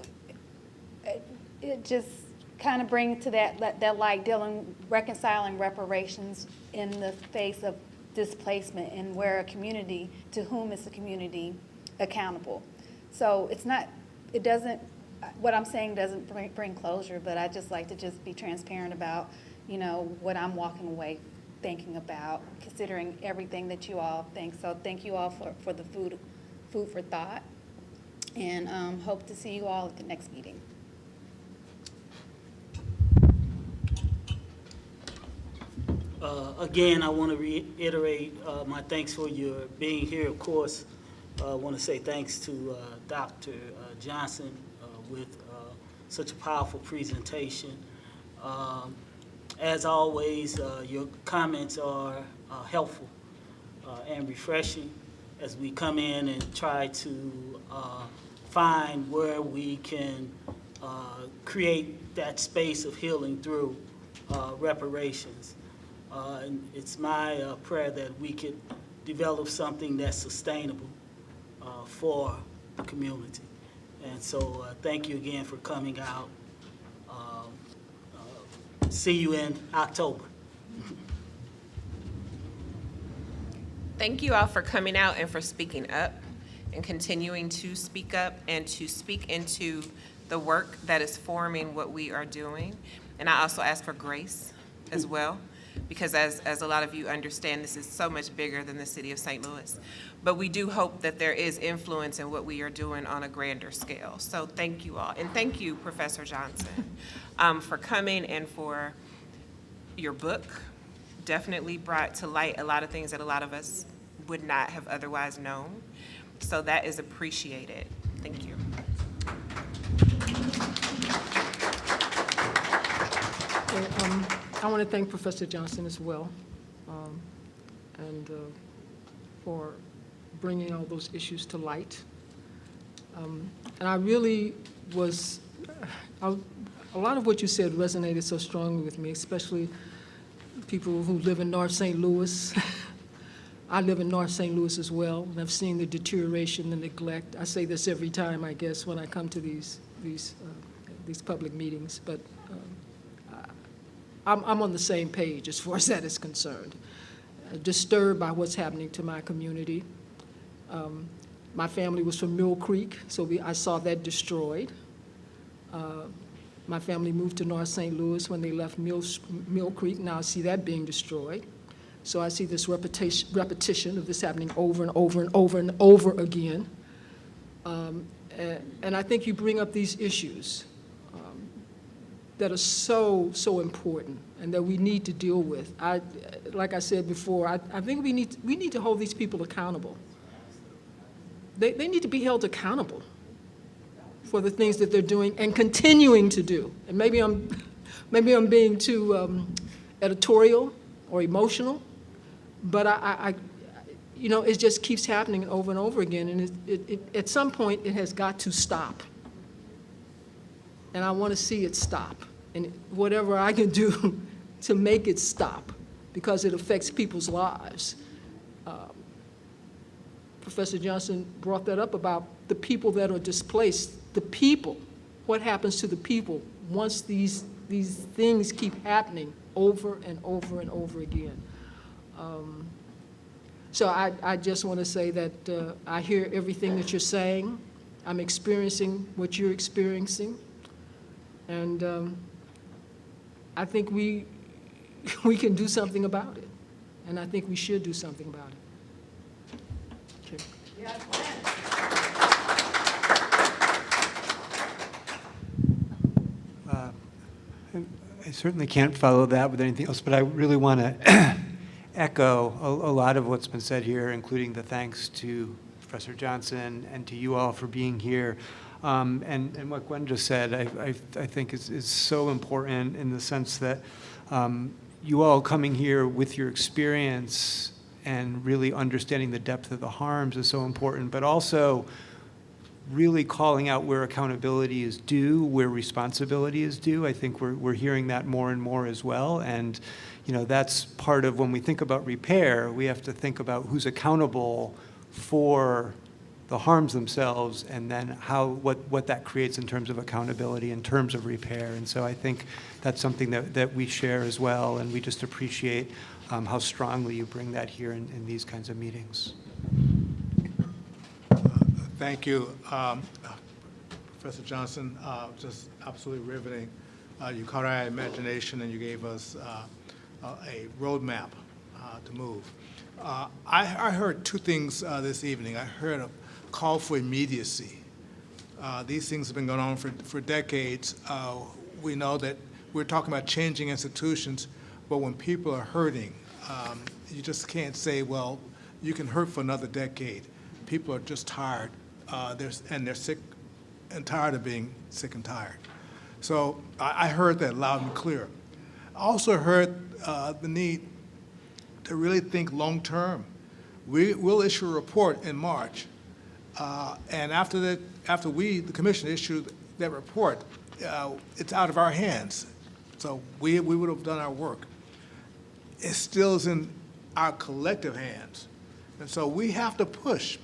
it just kind of brings to that reconciling reparations in the face of displacement, and where a community, to whom is the community accountable? So it doesn't what I'm saying doesn't bring closure, but I just like to just be transparent about, you know, what I'm walking away thinking about, considering everything that you all think. So thank you all for the food for thought, and hope to see you all at the next meeting. Again, I want to reiterate my thanks for your being here. Of course, I want to say thanks to Dr. Johnson with such a powerful presentation. As always, your comments are helpful and refreshing as we come in and try to find where we can create that space of healing through reparations. And it's my prayer that we could develop something that's sustainable for the community. And so thank you again for coming out. See you in October. Thank you all for coming out and for speaking up and continuing to speak up and to speak into the work that is forming what we are doing. And I also ask for grace as well, because as a lot of you understand, this is so much bigger than the city of St. Louis. But we do hope that there is influence in what we are doing on a grander scale. So thank you all. And thank you, Professor Johnson, for coming and for your book. Definitely brought to light a lot of things that a lot of us would not have otherwise known. So that is appreciated. Thank you. I want to thank Professor Johnson as well, and for bringing all those issues to light. And I really was, a lot of what you said resonated so strongly with me, especially people who live in North St. Louis. I live in North St. Louis as well, and I've seen the deterioration, the neglect. I say this every time, I guess, when I come to these public meetings, but I'm on the same page as far as that is concerned. Disturbed by what's happening to my community. My family was from Mill Creek, so I saw that destroyed. My family moved to North St. Louis when they left Mill Creek. Now I see that being destroyed. So I see this repetition of this happening over and over and over and over again. And I think you bring up these issues that are so important and that we need to deal with. Like I said before, I think we need to hold these people accountable. They need to be held accountable for the things that they're doing and continuing to do. And maybe I'm being too editorial or emotional, but I you know, it just keeps happening over and over again, and at some point it has got to stop. And I want to see it stop, and whatever I can do to make it stop, because it affects people's lives. Professor Johnson brought that up about the people that are displaced. The people, what happens to the people once these things keep happening over and over and over again. So I just want to say that I hear everything that you're saying. I'm experiencing what you're experiencing. And I think we can do something about it. And I think we should do something about it. Okay. I certainly can't follow that with anything else, but I really want to echo a lot of what's been said here, including the thanks to Professor Johnson and to you all for being here. And what Gwen just said, I think is so important in the sense that you all coming here with your experience and really understanding the depth of the harms is so important, but also really calling out where accountability is due, where responsibility is due. I think we're hearing that more and more as well. And you know, that's part of when we think about repair, we have to think about who's accountable for the harms themselves, and then what that creates in terms of accountability, in terms of repair. And so I think that's something that we share as well, and we just appreciate how strongly you bring that here in these kinds of meetings. Thank you. Professor Johnson, just absolutely riveting. You caught our imagination and you gave us a roadmap to move. I heard two things this evening. I heard a call for immediacy. These things have been going on for decades. We know that we're talking about changing institutions, but when people are hurting, you just can't say, well, you can hurt for another decade. People are just tired, they're sick and tired of being sick and tired. So I heard that loud and clear. I also heard the need to really think long-term. We'll issue a report in March, and after the commission issued that report, it's out of our hands. So we would have done our work. It still is in our collective hands. And so we have to push,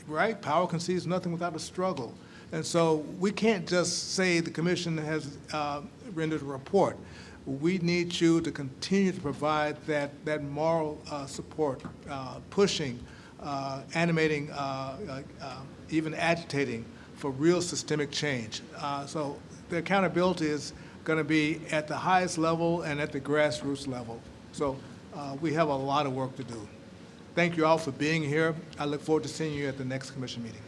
right? Power concedes nothing without a struggle. And so we can't just say the commission has rendered a report. We need you to continue to provide that moral support, pushing, animating, even agitating for real systemic change. So the accountability is going to be at the highest level and at the grassroots level. So we have a lot of work to do. Thank you all for being here. I look forward to seeing you at the next commission meeting.